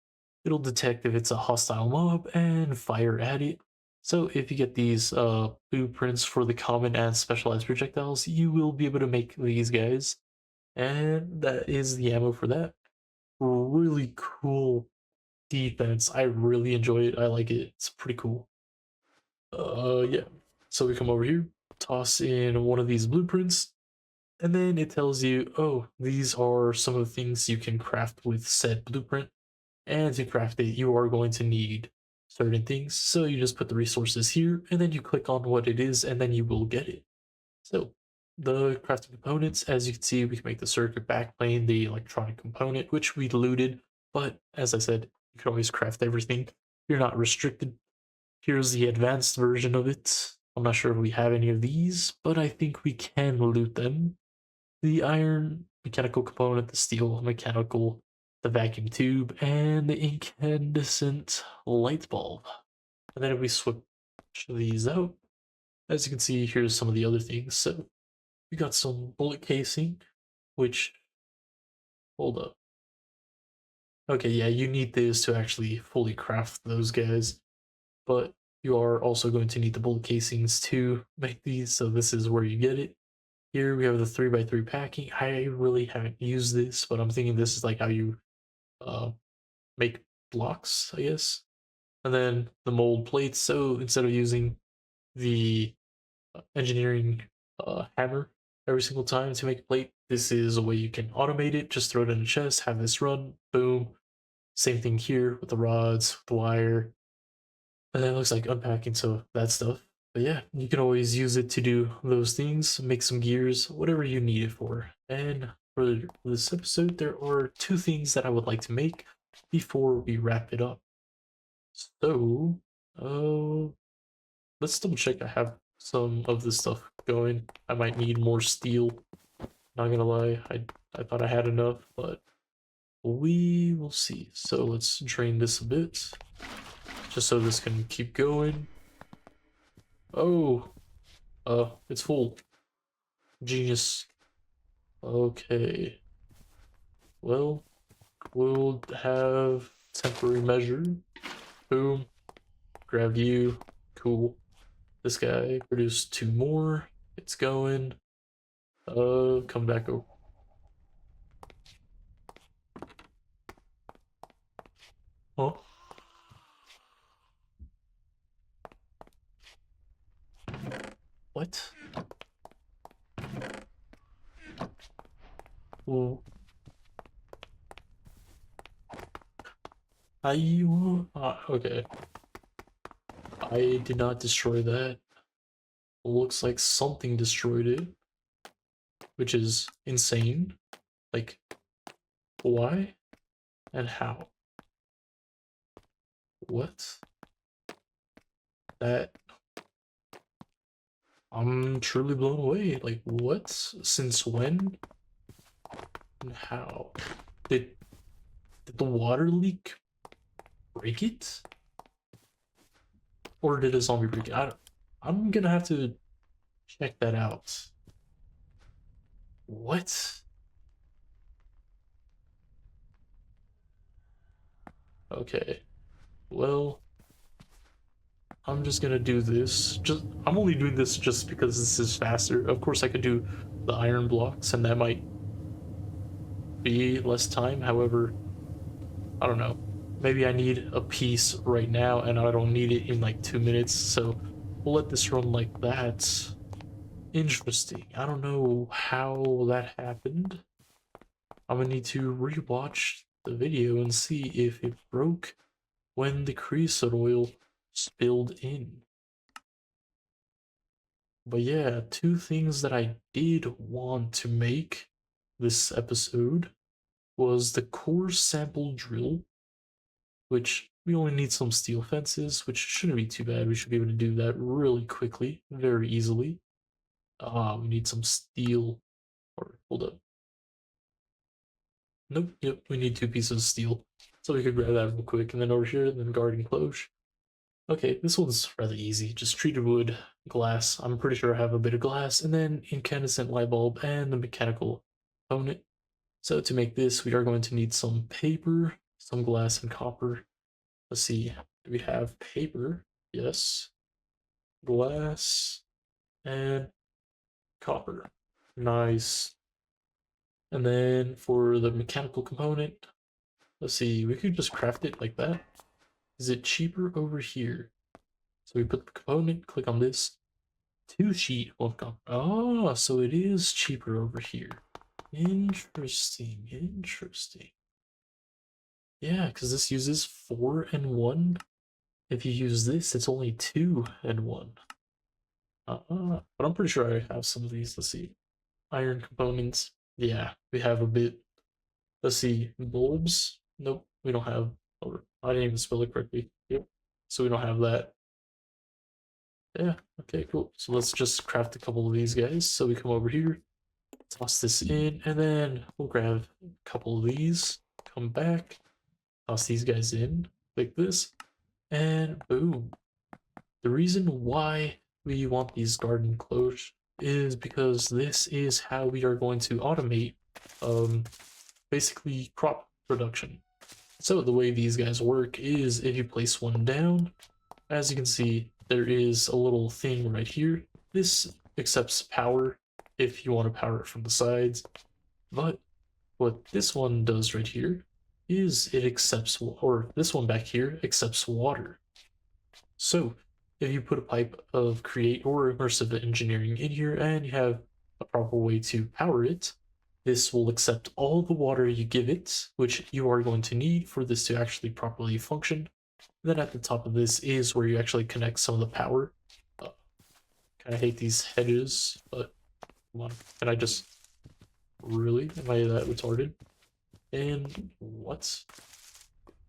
It'll detect if it's a hostile mob and fire at it. So if you get these blueprints for the common and specialized projectiles, you will be able to make these guys. And that is the ammo for that. Really cool defense. I really enjoy it. I like it. It's pretty cool. Yeah. So we come over here, toss in one of these blueprints, and then it tells you, oh, these are some of the things you can craft with said blueprint. And to craft it, you are going to need certain things. So you just put the resources here, and then you click on what it is, and then you will get it. So the crafting components, as you can see, we can make the circuit backplane, the electronic component, which we looted. But as I said, you can always craft everything. You're not restricted. Here's the advanced version of it. I'm not sure if we have any of these, but I think we can loot them. The iron mechanical component, the steel mechanical, the vacuum tube, and the incandescent light bulb. And then if we switch these out, as you can see, here's some of the other things. So we got some bullet casing, which, hold up. Okay, yeah, you need this to actually fully craft those guys, but you are also going to need the bullet casings to make these, so this is where you get it. Here we have the 3x3 packing. I really haven't used this, but I'm thinking this is like how you uh, make blocks, I guess. And then the mold plates. So instead of using the engineering hammer every single time to make a plate, this is a way you can automate it. Just throw it in a chest, have this run, boom. Same thing here with the rods, with the wire. And then it looks like unpacking, so that stuff. But yeah, you can always use it to do those things, make some gears, whatever you need it for. And for this episode, there are two things that I would like to make before we wrap it up. So, uh, let's double check I have some of this stuff going. I might need more steel. Not gonna lie, I thought I had enough, but we will see. So let's drain this a bit, just so this can keep going. Oh, it's full. Genius. Okay. Well, we'll have temporary measure. Boom. Grab you. Cool. This guy produced two more. It's going. Come back over. Huh? What? Well, okay. I did not destroy that. Looks like something destroyed it, which is insane. Like, why and how? What? That I'm truly blown away. Like, what? Since when? And how? Did did the water leak break it? Or did a zombie break it? I'm gonna have to check that out. What? Okay. Well, I'm just gonna do this. I'm only doing this just because this is faster. Of course I could do the iron blocks and that might be less time. However, I don't know. Maybe I need a piece right now and I don't need it in like 2 minutes, so we'll let this run like that. Interesting. I don't know how that happened. I'm gonna need to rewatch the video and see if it broke when the creosote oil spilled in. But yeah, two things that I did want to make this episode was the core sample drill, which we only need some steel fences, which shouldn't be too bad. We should be able to do that really quickly, very easily. We need some steel, or hold up. Nope, yep, we need 2 pieces of steel. So we could grab that real quick, and then over here, then garden cloche. Okay, this one's rather easy. Just treated wood, glass. I'm pretty sure I have a bit of glass, and then incandescent light bulb and the mechanical component. So to make this, we are going to need some paper, some glass, and copper. Let's see, do we have paper? Yes. Glass and copper. Nice. And then for the mechanical component, let's see, we could just craft it like that. Is it cheaper over here? So we put the component, click on this. 2 sheet, 1 copper. Oh, so it is cheaper over here. Interesting, interesting. Yeah, because this uses 4 and 1. If you use this, it's only 2 and 1. But I'm pretty sure I have some of these. Let's see. Iron components. Yeah, we have a bit. Let's see. Bulbs. Nope, we don't have. Or I didn't even spell it correctly. Yep. So we don't have that. Yeah, okay, cool. So let's just craft a couple of these guys. So we come over here, toss this in, and then we'll grab a couple of these, come back, toss these guys in, like this, and boom. The reason why we want these garden cloche is because this is how we are going to automate basically crop production. So the way these guys work is if you place one down, as you can see, there is a little thing right here. This accepts power if you want to power it from the sides, but what this one does right here is it accepts, or this one back here accepts water. So if you put a pipe of create or immersive engineering in here and you have a proper way to power it, this will accept all the water you give it, which you are going to need for this to actually properly function. Then at the top of this is where you actually connect some of the power. Kind of hate these hedges, but come on, can I just really? Am I that retarded? And what?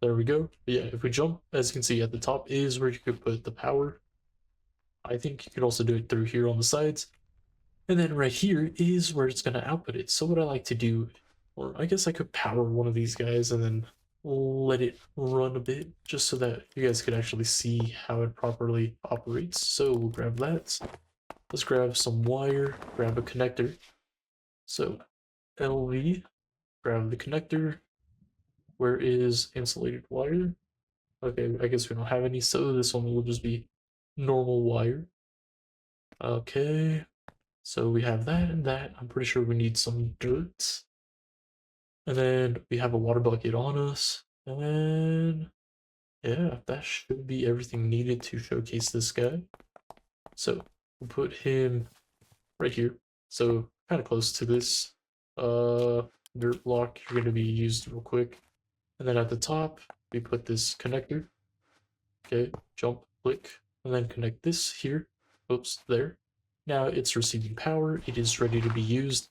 There we go. But yeah, if we jump, as you can see at the top is where you could put the power. I think you could also do it through here on the sides. And then right here is where it's going to output it. So what I like to do, or I guess I could power one of these guys and then let it run a bit just so that you guys could actually see how it properly operates. So we'll grab that. Let's grab some wire, grab a connector. So LV, grab the connector. Where is insulated wire? Okay, I guess we don't have any, so this one will just be normal wire. Okay, so we have that and that. I'm pretty sure we need some dirt. And then we have a water bucket on us. And then, yeah, that should be everything needed to showcase this guy. So we'll put him right here. So kind of close to this dirt block. You're going to be used real quick. And then at the top, we put this connector. Okay, jump, click, and then connect this here. Oops, there. Now it's receiving power. It is ready to be used.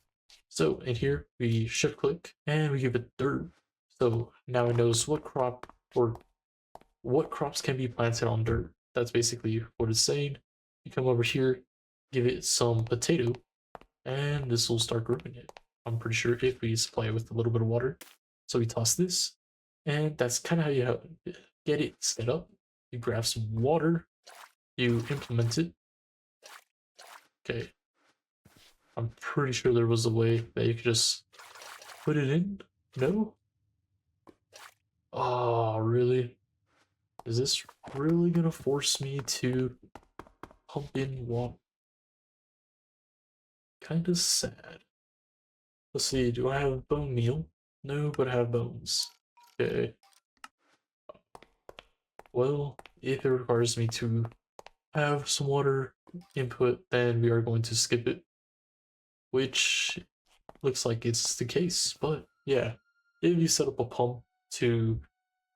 So in here, we shift click and we give it dirt. So now it knows what crop or what crops can be planted on dirt. That's basically what it's saying. You come over here, give it some potato, and this will start growing it. I'm pretty sure if we supply it with a little bit of water. So we toss this, and that's kind of how you get it set up. You grab some water, you implement it. Okay. I'm pretty sure there was a way that you could just put it in. No? Oh, really? Is this really gonna force me to pump in water? Kinda sad. Let's see, do I have bone meal? No, but I have bones. Okay. Well, if it requires me to have some water input, then we are going to skip it. Which looks like it's the case, but yeah. If you set up a pump to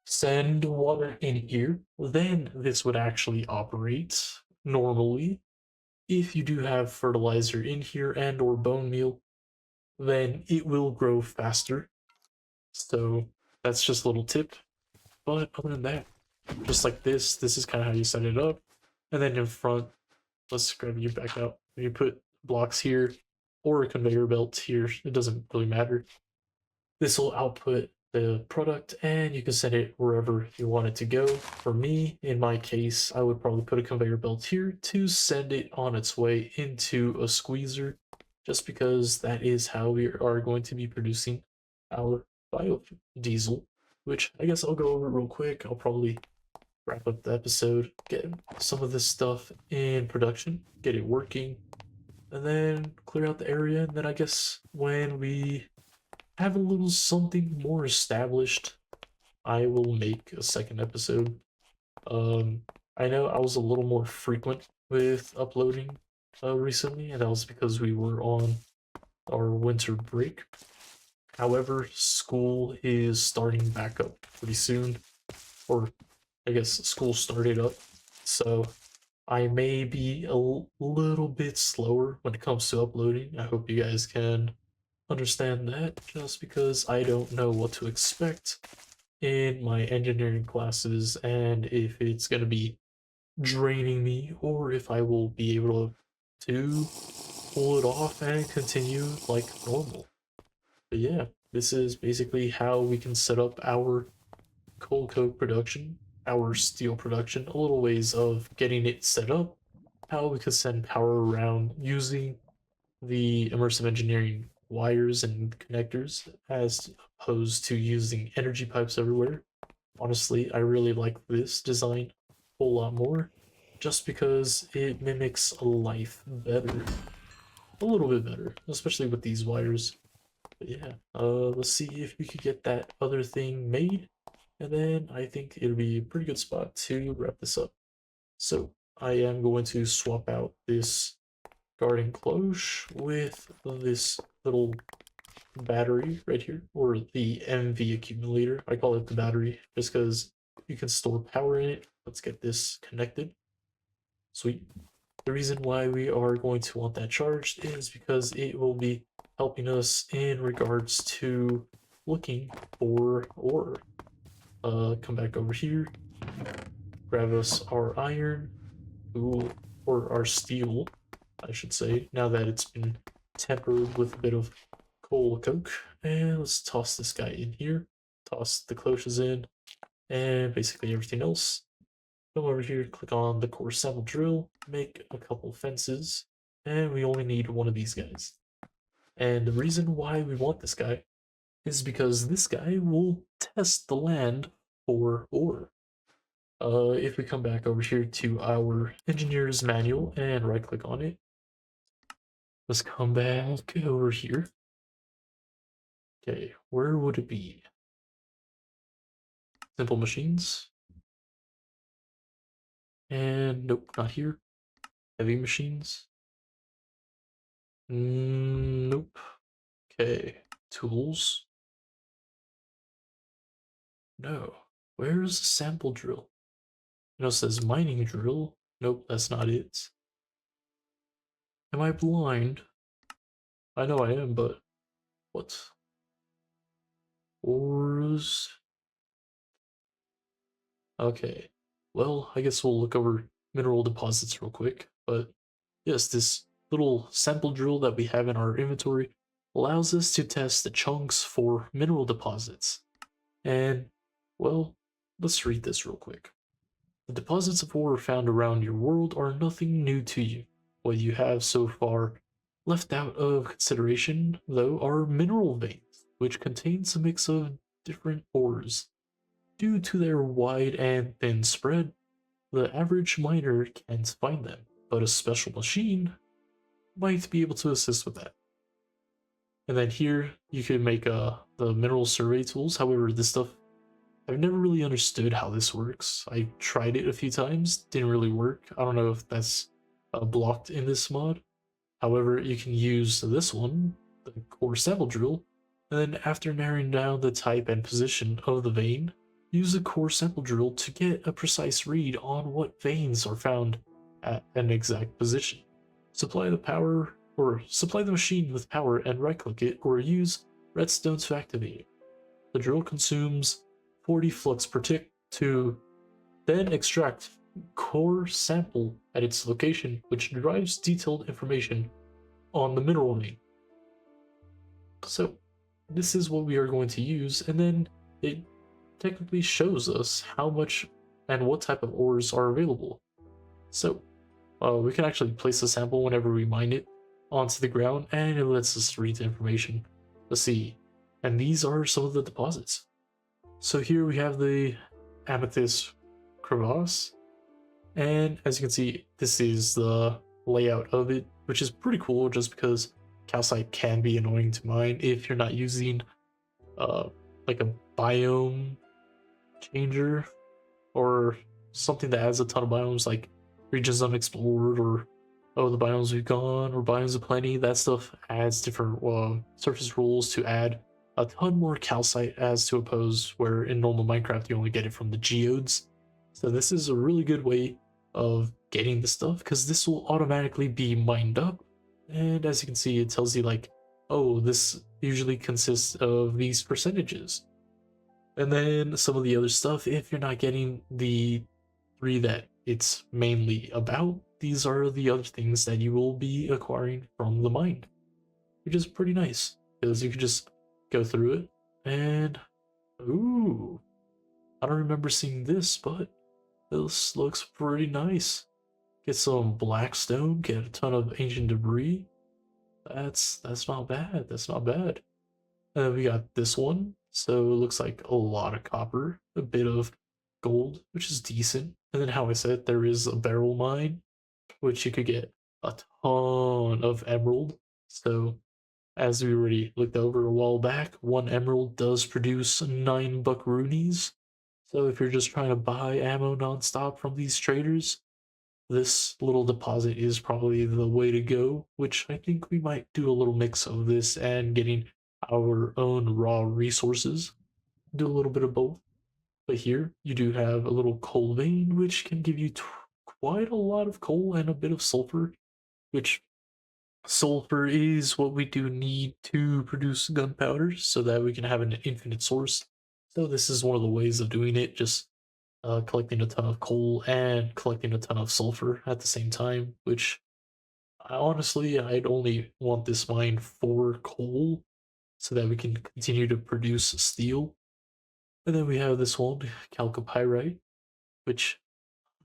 send water in here, then this would actually operate normally. If you do have fertilizer in here and or bone meal, then it will grow faster. So that's just a little tip. But other than that, just like this is kind of how you set it up. And then in front, let's grab you back out. You put blocks here or a conveyor belt here. It doesn't really matter. This will output the product and you can send it wherever you want it to go. For me, in my case, I would probably put a conveyor belt here to send it on its way into a squeezer, just because that is how we are going to be producing our biodiesel, which I guess I'll go over real quick. I'll probably wrap up the episode, get some of this stuff in production, get it working, and then clear out the area. And then I guess when we have a little something more established, I will make a second episode. I know I was a little more frequent with uploading recently, and that was because we were on our winter break. However, school is starting back up pretty soon, or I guess school started up, so I may be a little bit slower when it comes to uploading. I hope you guys can understand that, just because I don't know what to expect in my engineering classes and if it's going to be draining me or if I will be able to pull it off and continue like normal. But yeah, this is basically how we can set up our coal coke production, our steel production, a little ways of getting it set up, how we could send power around using the immersive engineering wires and connectors as opposed to using energy pipes everywhere. Honestly, I really like this design a whole lot more just because it mimics a life better. A little bit better, especially with these wires. But yeah, let's see if we could get that other thing made, and then I think it'll be a pretty good spot to wrap this up. So I am going to swap out this garden cloche with this little battery right here, or the MV accumulator. I call it the battery just because you can store power in it. Let's get this connected. Sweet. The reason why we are going to want that charged is because it will be helping us in regards to looking for ore. Come back over here, grab us our iron, or our steel, I should say, now that it's been tempered with a bit of coal coke. And let's toss this guy in here, toss the cloches in, and basically everything else. Come over here, click on the core sample drill, make a couple fences, and we only need one of these guys. And the reason why we want this guy is because this guy will test the land for ore. If we come back over here to our engineer's manual and right click on it, let's come back over here. Okay, where would it be? Simple machines. And nope, not here. Heavy machines. Nope. Okay, tools. No. Where's the sample drill? It says mining drill. Nope, that's not it. Am I blind? I know I am, but what? Ores. Okay. Well, I guess we'll look over mineral deposits real quick. But yes, this little sample drill that we have in our inventory allows us to test the chunks for mineral deposits. And, well, let's read this real quick. The deposits of ore found around your world are nothing new to you. What you have so far left out of consideration, though, are mineral veins, which contains a mix of different ores. Due to their wide and thin spread, the average miner can't find them, but a special machine might be able to assist with that. And then here, you can make the mineral survey tools. However, this stuff, I've never really understood how this works. I tried it a few times, didn't really work. I don't know if that's blocked in this mod. However, you can use this one, the core sample drill, and then after narrowing down the type and position of the vein, use the core sample drill to get a precise read on what veins are found at an exact position. Supply the machine with power and right-click it, or use redstone to activate it. The drill consumes 40 flux per tick, to then extract core sample at its location, which derives detailed information on the mineral vein. So this is what we are going to use, and then it technically shows us how much and what type of ores are available. So we can actually place a sample whenever we mine it onto the ground, and it lets us read the information. Let's see. And these are some of the deposits. So here we have the amethyst crevasse, and as you can see, this is the layout of it, which is pretty cool just because calcite can be annoying to mine if you're not using like a biome changer or something that adds a ton of biomes like regions unexplored or the biomes we've gone or biomes of plenty. That stuff adds different surface rules to add a ton more calcite as to oppose where in normal Minecraft you only get it from the geodes. So this is a really good way of getting the stuff because this will automatically be mined up, and as you can see it tells you like, oh, this usually consists of these percentages. And then some of the other stuff, if you're not getting the 3 that it's mainly about, these are the other things that you will be acquiring from the mine, which is pretty nice because you can just go through it and ooh, I don't remember seeing this, but this looks pretty nice. Get some black stone, get a ton of ancient debris. That's not bad. That's not bad. And then we got this one. So it looks like a lot of copper, a bit of gold, which is decent. And then how I said, there is a barrel mine, which you could get a ton of emerald. So as we already looked over a while back, 1 emerald does produce 9 buckaroonies. So if you're just trying to buy ammo nonstop from these traders, this little deposit is probably the way to go, which I think we might do a little mix of this and getting our own raw resources. Do a little bit of both. But here you do have a little coal vein, which can give you quite a lot of coal and a bit of sulfur, which sulfur is what we do need to produce gunpowder so that we can have an infinite source. So this is one of the ways of doing it, just collecting a ton of coal and collecting a ton of sulfur at the same time, which honestly, I'd only want this mine for coal so that we can continue to produce steel. And then we have this one, chalcopyrite, which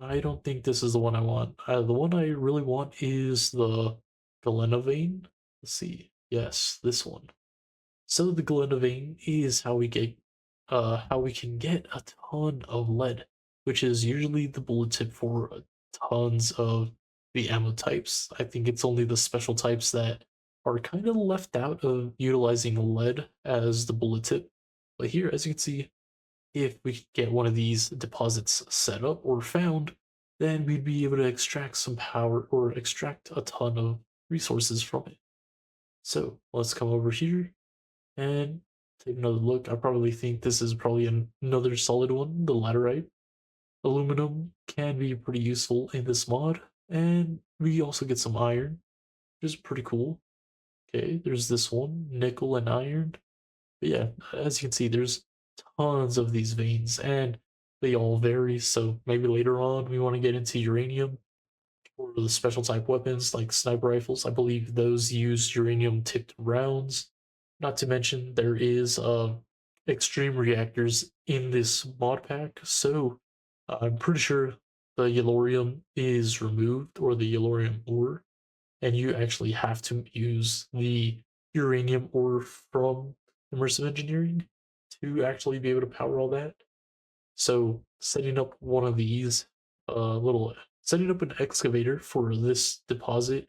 I don't think this is the one I want. The one I really want is the galena vein. Let's see. Yes, this one. So the galena vein is how we can get a ton of lead, which is usually the bullet tip for tons of the ammo types. I think it's only the special types that are kind of left out of utilizing lead as the bullet tip. But here, as you can see, if we could get one of these deposits set up or found, then we'd be able to extract some power or extract a ton of resources from it. So let's come over here and take another look. I probably think this is probably another solid one, the laterite. Aluminum can be pretty useful in this mod, and we also get some iron, which is pretty cool. Okay, there's this one, nickel and iron. But yeah, as you can see, there's tons of these veins, and they all vary. So maybe later on we want to get into uranium or the special type weapons like sniper rifles. I believe those use uranium tipped rounds. Not to mention there is extreme reactors in this mod pack, so I'm pretty sure the yellorium is removed or the yellorium ore, and you actually have to use the uranium ore from immersive engineering to actually be able to power all that. So setting up one of these little setting up an excavator for this deposit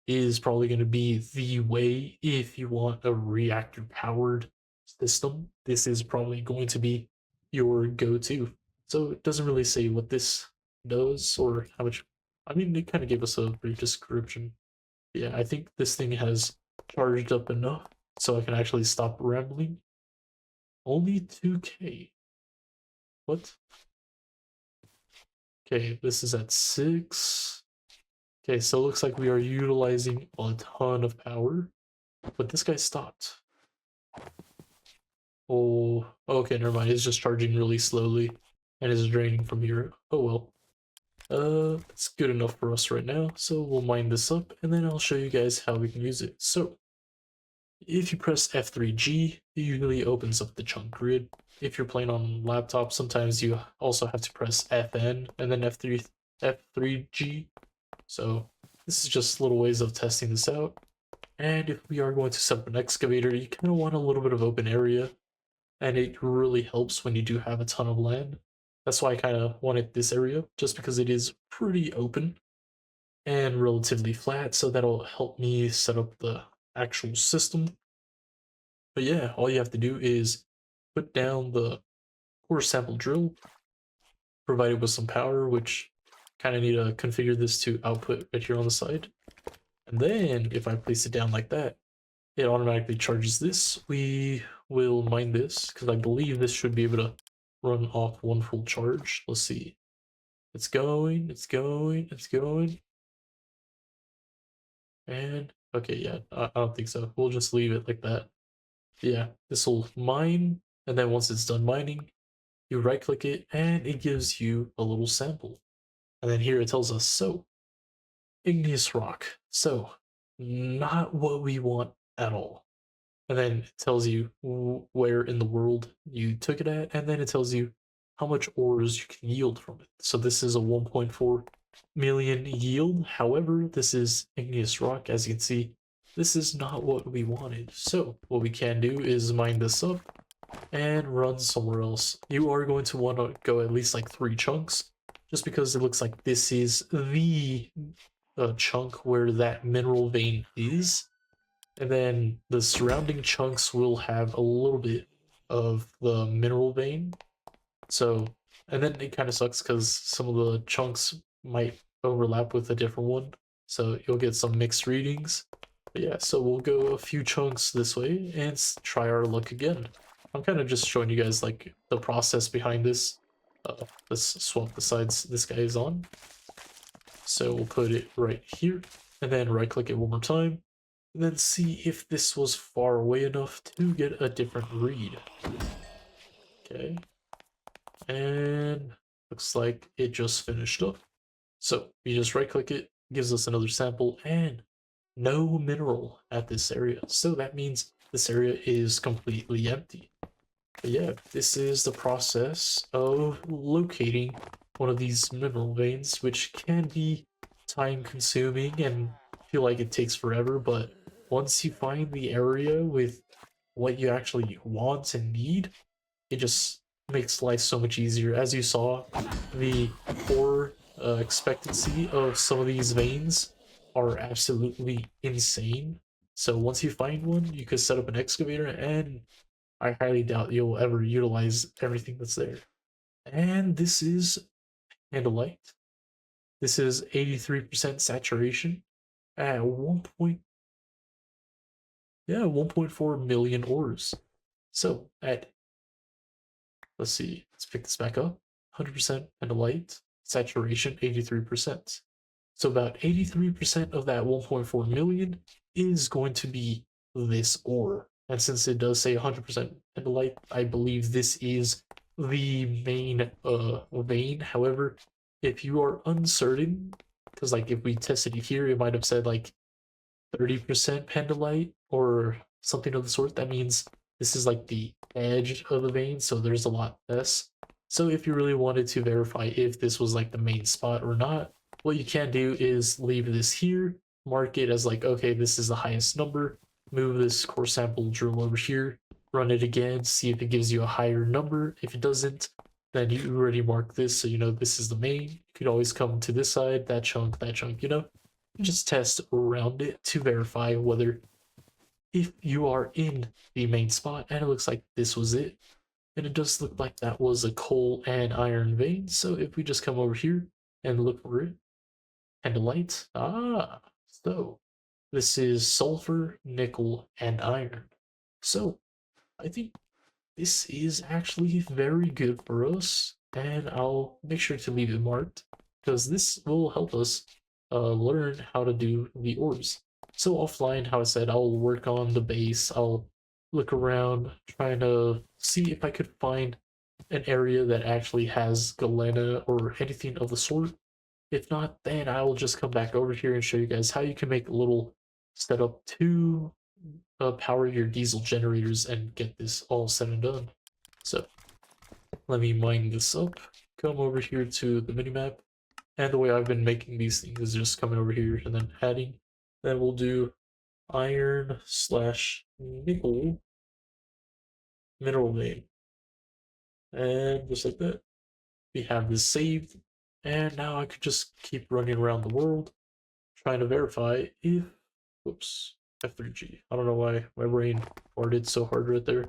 is probably going to be the way if you want a reactor powered system. This is probably going to be your go-to. So it doesn't really say what this does or how much. I mean, it kind of gave us a brief description. Yeah, I think this thing has charged up enough so I can actually stop rambling. Only 2K. What? Okay, this is at 6. Okay, so it looks like we are utilizing a ton of power, but this guy stopped. Oh, okay, never mind. It's just charging really slowly. and is draining from here. Oh well. It's good enough for us right now, so we'll mine this up, and then I'll show you guys how we can use it. So, if you press F3G, it usually opens up the chunk grid. If you're playing on laptop, sometimes you also have to press FN and then F3G. So this is just little ways of testing this out. And if we are going to set up an excavator, you kind of want a little bit of open area, and it really helps when you do have a ton of land. That's why I kind of wanted this area, just because it is pretty open and relatively flat, so that'll help me set up the actual system. But yeah, all you have to do is put down the core sample drill, provide it with some power, which kind of need to configure this to output right here on the side. And then if I place it down like that, it automatically charges this. We will mine this because I believe this should be able to run off one full charge. Let's see. It's going, it's going, it's going. And okay, yeah, I don't think so. We'll just leave it like that. Yeah, this will mine, and then once it's done mining, you right click it and it gives you a little sample. And then here it tells us, so, igneous rock. So, not what we want at all. And then it tells you where in the world you took it at, and then it tells you how much ores you can yield from it. So this is a 1.4 million yield. However, this is igneous rock. As you can see, this is not what we wanted. So what we can do is mine this up and run somewhere else. You are going to want to go at least like 3 chunks, just because it looks like this is the chunk where that mineral vein is. And then the surrounding chunks will have a little bit of the mineral vein. So, and then it kind of sucks because some of the chunks might overlap with a different one. So you'll get some mixed readings. But yeah, so we'll go a few chunks this way and try our luck again. I'm kind of just showing you guys like the process behind this. Let's swap the sides this guy is on. So we'll put it right here and then right click it one more time. And then see if this was far away enough to get a different read. Okay. And looks like it just finished up. So you just right click it, gives us another sample, and no mineral at this area. So that means this area is completely empty. But yeah, this is the process of locating one of these mineral veins, which can be time consuming and feel like it takes forever, but once you find the area with what you actually want and need, it just makes life so much easier. As you saw, the core expectancy of some of these veins are absolutely insane. So once you find one, you could set up an excavator, and I highly doubt you'll ever utilize everything that's there. And this is Candlelight. This is 83% saturation at 1.4 million ores. So at, let's see, let's pick this back up. 100% Candlelight, saturation 83%. So about 83% of that 1.4 million is going to be this ore. And since it does say 100% Candlelight, I believe this is the main vein. However, if you are uncertain, because like if we tested it here, it might have said like 30% Pendolite or something of the sort. That means this is like the edge of the vein, so there's a lot less. So if you really wanted to verify if this was like the main spot or not, what you can do is leave this here, mark it as like, okay, this is the highest number, move this core sample drill over here, run it again, see if it gives you a higher number. If it doesn't, then you already mark this, so you know this is the main. You could always come to this side, that chunk, you know? Just test around it to verify whether if you are in the main spot, and it looks like this was it. And it does look like that was a coal and iron vein. So if we just come over here and look for it, and a light, so this is sulfur, nickel, and iron. So I think this is actually very good for us, and I'll make sure to leave it marked because this will help us learn how to do the ores. So offline, how I said, I'll work on the base, I'll look around, trying to see if I could find an area that actually has galena or anything of the sort. If not, then I will just come back over here and show you guys how you can make a little setup to power your diesel generators and get this all said and done. So let me mine this up, come over here to the minimap, and the way I've been making these things is just coming over here and then adding. Then we'll do iron slash nickel mineral vein. And just like that, we have this saved. And now I could just keep running around the world trying to verify if, whoops, F3G. I don't know why my brain farted so hard right there.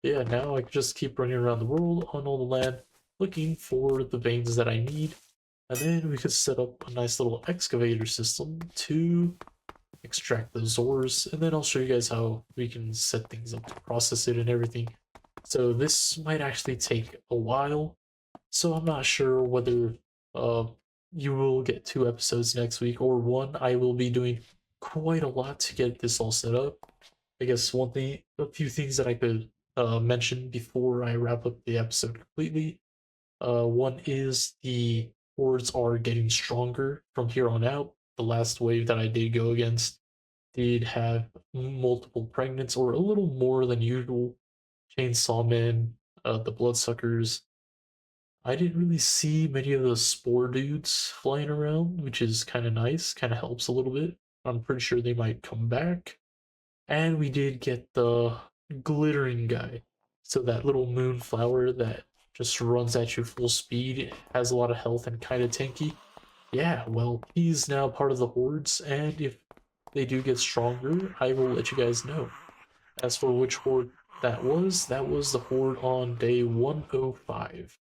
Yeah, now I can just keep running around the world on all the land looking for the veins that I need. And then we could set up a nice little excavator system to extract those ores. And then I'll show you guys how we can set things up to process it and everything. So this might actually take a while. So I'm not sure whether uh, you will get 2 episodes next week or 1. I will be doing quite a lot to get this all set up. I guess a few things that I could mention before I wrap up the episode completely. One is the hordes are getting stronger from here on out. The last wave that I did go against did have multiple pregnants, or a little more than usual. Chainsaw Men, the Bloodsuckers. I didn't really see many of those spore dudes flying around, which is kind of nice, kind of helps a little bit. I'm pretty sure they might come back. And we did get the glittering guy. So that little moonflower that just runs at you full speed, has a lot of health and kind of tanky. Yeah, well, he's now part of the hordes, and if they do get stronger, I will let you guys know. As for which horde that was the horde on day 105.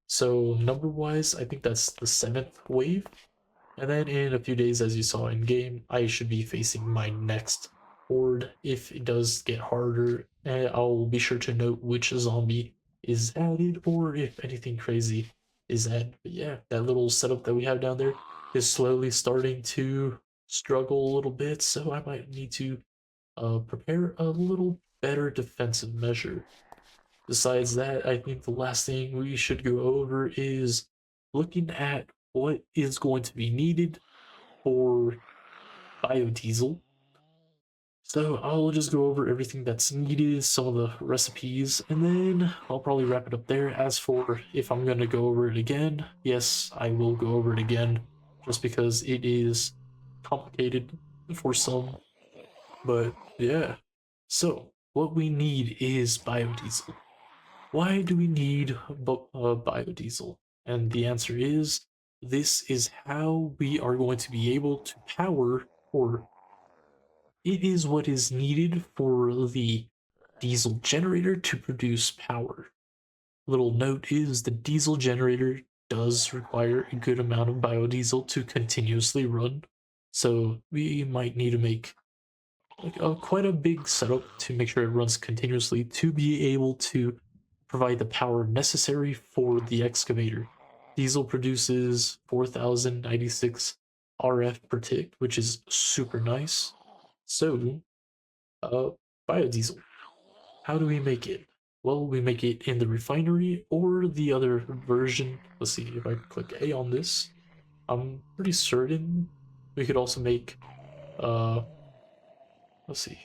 So number wise, I think that's the 7th wave. And then in a few days, as you saw in game, I should be facing my next horde. If it does get harder, I'll be sure to note which zombie is added or if anything crazy is added. But yeah, that little setup that we have down there is slowly starting to struggle a little bit, so I might need to prepare a little better defensive measure. Besides that, I think the last thing we should go over is looking at what is going to be needed for biodiesel. So I'll just go over everything that's needed, some of the recipes, and then I'll probably wrap it up there. As for if I'm going to go over it again, yes, I will go over it again, just because it is complicated for some. But yeah, so what we need is biodiesel. Why do we need biodiesel? And the answer is this is how we are going to be able to power, or it is what is needed for the diesel generator to produce power. Little note is the diesel generator does require a good amount of biodiesel to continuously run. So we might need to make like quite a big setup to make sure it runs continuously to be able to provide the power necessary for the excavator. Diesel produces 4096 RF per tick, which is super nice. So, biodiesel. How do we make it? Well, we make it in the refinery or the other version. Let's see if I click A on this. I'm pretty certain we could also make, let's see.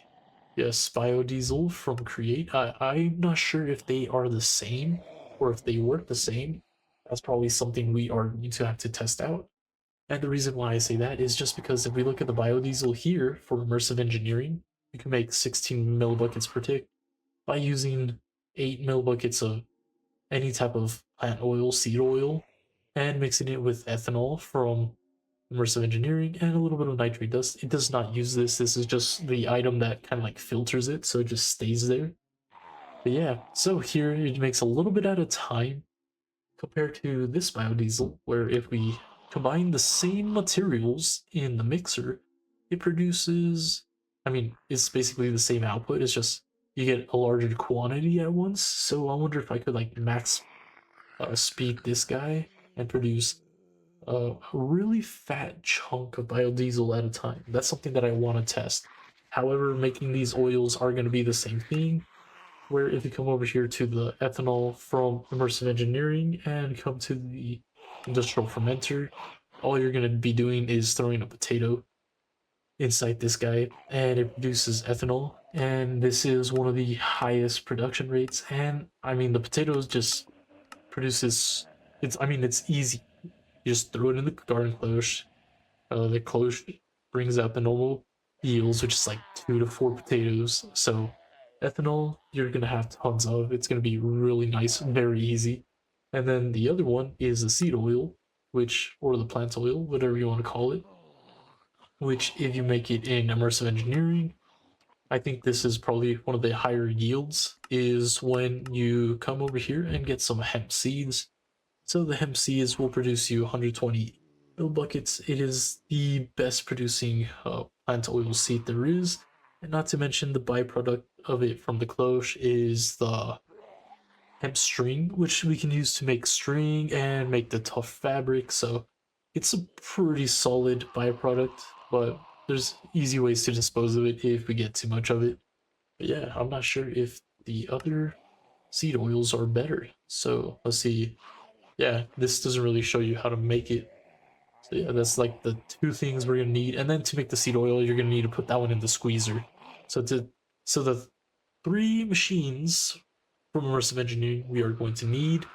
Yes, biodiesel from Create. I'm not sure if they are the same or if they work the same. That's probably something we are going to have to test out. And the reason why I say that is just because if we look at the biodiesel here for immersive engineering, we can make 16 millibuckets per tick by using 8 millibuckets of any type of plant oil, seed oil, and mixing it with ethanol from immersive engineering and a little bit of nitrate dust. It does not use this. This is just the item that kind of like filters it, so it just stays there. But yeah, so here it makes a little bit at a time compared to this biodiesel, where if we combine the same materials in the mixer, it produces, I mean, it's basically the same output, it's just you get a larger quantity at once. So I wonder if I could like max speed this guy and produce a really fat chunk of biodiesel at a time. That's something that I want to test. However, making these oils are going to be the same thing. where if you come over here to the ethanol from immersive engineering and come to the industrial fermenter, all you're going to be doing is throwing a potato inside this guy and it produces ethanol. And this is one of the highest production rates. And I mean, the potatoes just produces, it's easy. You just throw it in the garden cloche. The cloche brings out the normal yields, which is like 2 to 4 potatoes. So ethanol, you're gonna have tons of. It's gonna be really nice, very easy. And then the other one is the seed oil, which or the plant oil, whatever you want to call it. Which, if you make it in immersive engineering, I think this is probably one of the higher yields. Is when you come over here and get some hemp seeds. So the hemp seeds will produce you 120 mill buckets. It is the best producing plant oil seed there is, and not to mention the byproduct of it from the cloche is the hemp string, which we can use to make string and make the tough fabric. So it's a pretty solid byproduct, but there's easy ways to dispose of it if we get too much of it. But yeah, I'm not sure if the other seed oils are better. So let's see. Yeah, this doesn't really show you how to make it. So yeah, that's like the two things we're gonna need. And then to make the seed oil, you're gonna need to put that one in the squeezer. So the 3 machines from immersive engineering we are going to need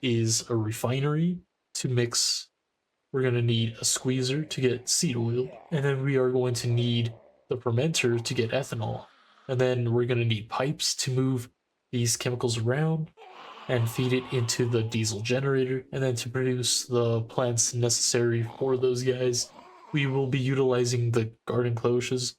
is a refinery to mix. We're gonna need a squeezer to get seed oil, and then we are going to need the fermenter to get ethanol. And then we're gonna need pipes to move these chemicals around and feed it into the diesel generator, and then to produce the plants necessary for those guys, we will be utilizing the garden cloches.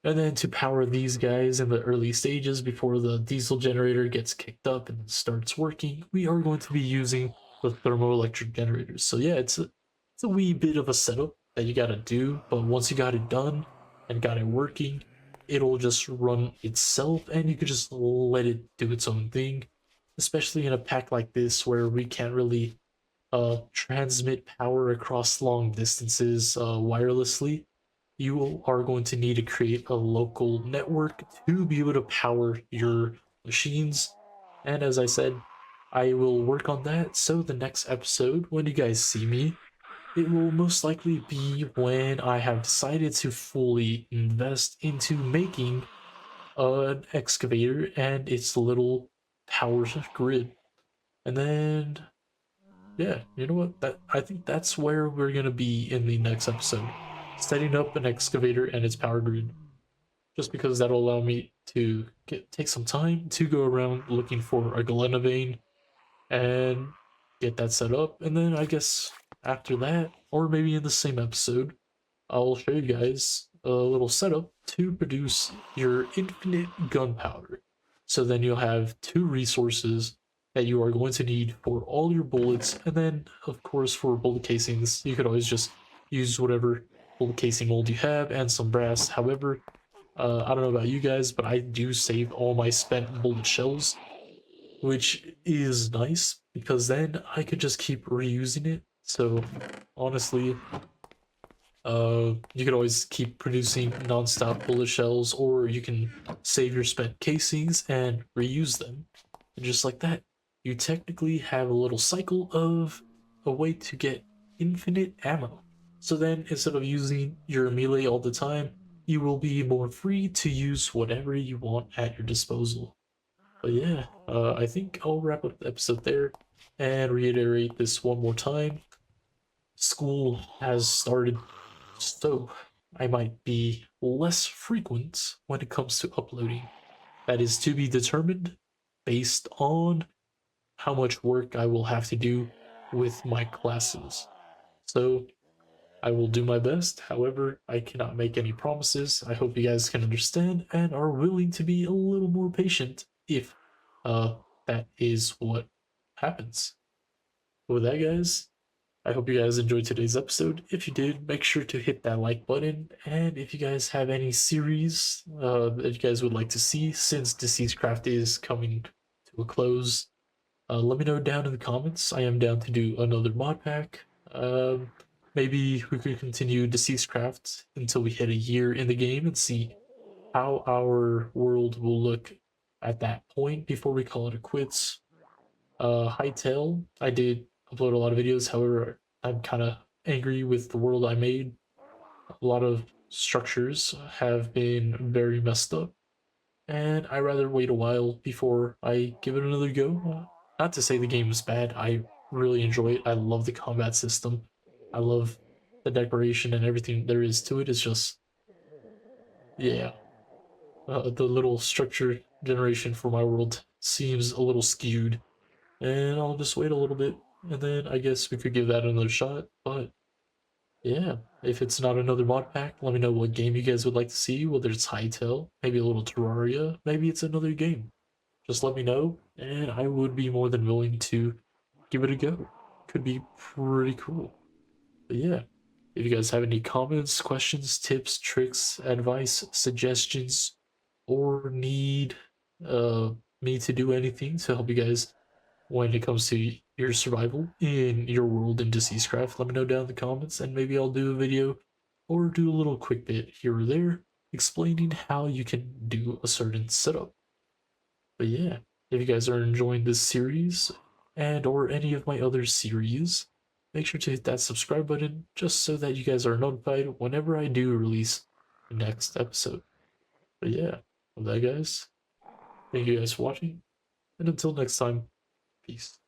And then to power these guys in the early stages before the diesel generator gets kicked up and starts working, we are going to be using the thermoelectric generators. So yeah, it's a wee bit of a setup that you gotta do, but once you got it done and got it working, it'll just run itself and you could just let it do its own thing. Especially in a pack like this where we can't really transmit power across long distances wirelessly, you are going to need to create a local network to be able to power your machines. And as I said, I will work on that. So the next episode, when you guys see me, it will most likely be when I have decided to fully invest into making an excavator and its little power grid. And then yeah, you know what? That I think that's where we're gonna be in the next episode. Setting up an excavator and its power grid. Just because that'll allow me to take some time to go around looking for a Galena vein and get that set up. And then I guess after that, or maybe in the same episode, I'll show you guys a little setup to produce your infinite gunpowder. So then you'll have 2 resources that you are going to need for all your bullets. And then, of course, for bullet casings, you could always just use whatever bullet casing mold you have and some brass. However, I don't know about you guys, but I do save all my spent bullet shells, which is nice because then I could just keep reusing it. So honestly, you could always keep producing non-stop bullet shells, or you can save your spent casings and reuse them. And just like that, you technically have a little cycle of a way to get infinite ammo. So then, instead of using your melee all the time, you will be more free to use whatever you want at your disposal. But yeah, I think I'll wrap up the episode there and reiterate this one more time. School has started, so I might be less frequent when it comes to uploading. That is to be determined based on how much work I will have to do with my classes. So I will do my best. However, I cannot make any promises. I hope you guys can understand and are willing to be a little more patient if uh that is what happens. With that, guys, I hope you guys enjoyed today's episode. If you did, make sure to hit that like button. And if you guys have any series that you guys would like to see, since DeceasedCraft is coming to a close, let me know down in the comments. I am down to do another mod pack. Maybe we could continue DeceasedCraft until we hit a year in the game and see how our world will look at that point before we call it a quits. Hightail, I did upload a lot of videos. However, I'm kind of angry with the world I made. A lot of structures have been very messed up, and I rather wait a while before I give it another go. Not to say the game is bad. I really enjoy it. I love the combat system. I love the decoration and everything there is to it. It's just, yeah, the little structure generation for my world seems a little skewed, and I'll just wait a little bit, and then I guess we could give that another shot. But yeah, if it's not another mod pack, let me know what game you guys would like to see, whether it's Hytale, maybe a little Terraria, maybe it's another game. Just let me know, and I would be more than willing to give it a go. Could be pretty cool. But yeah, if you guys have any comments, questions, tips, tricks, advice, suggestions, or need uh, me to do anything to help you guys when it comes to your survival in your world in DeceasedCraft, let me know down in the comments, and maybe I'll do a video or do a little quick bit here or there explaining how you can do a certain setup. But yeah, if you guys are enjoying this series and or any of my other series, make sure to hit that subscribe button just so that you guys are notified whenever I do release the next episode. But yeah, with that guys, thank you guys for watching, and until next time, peace.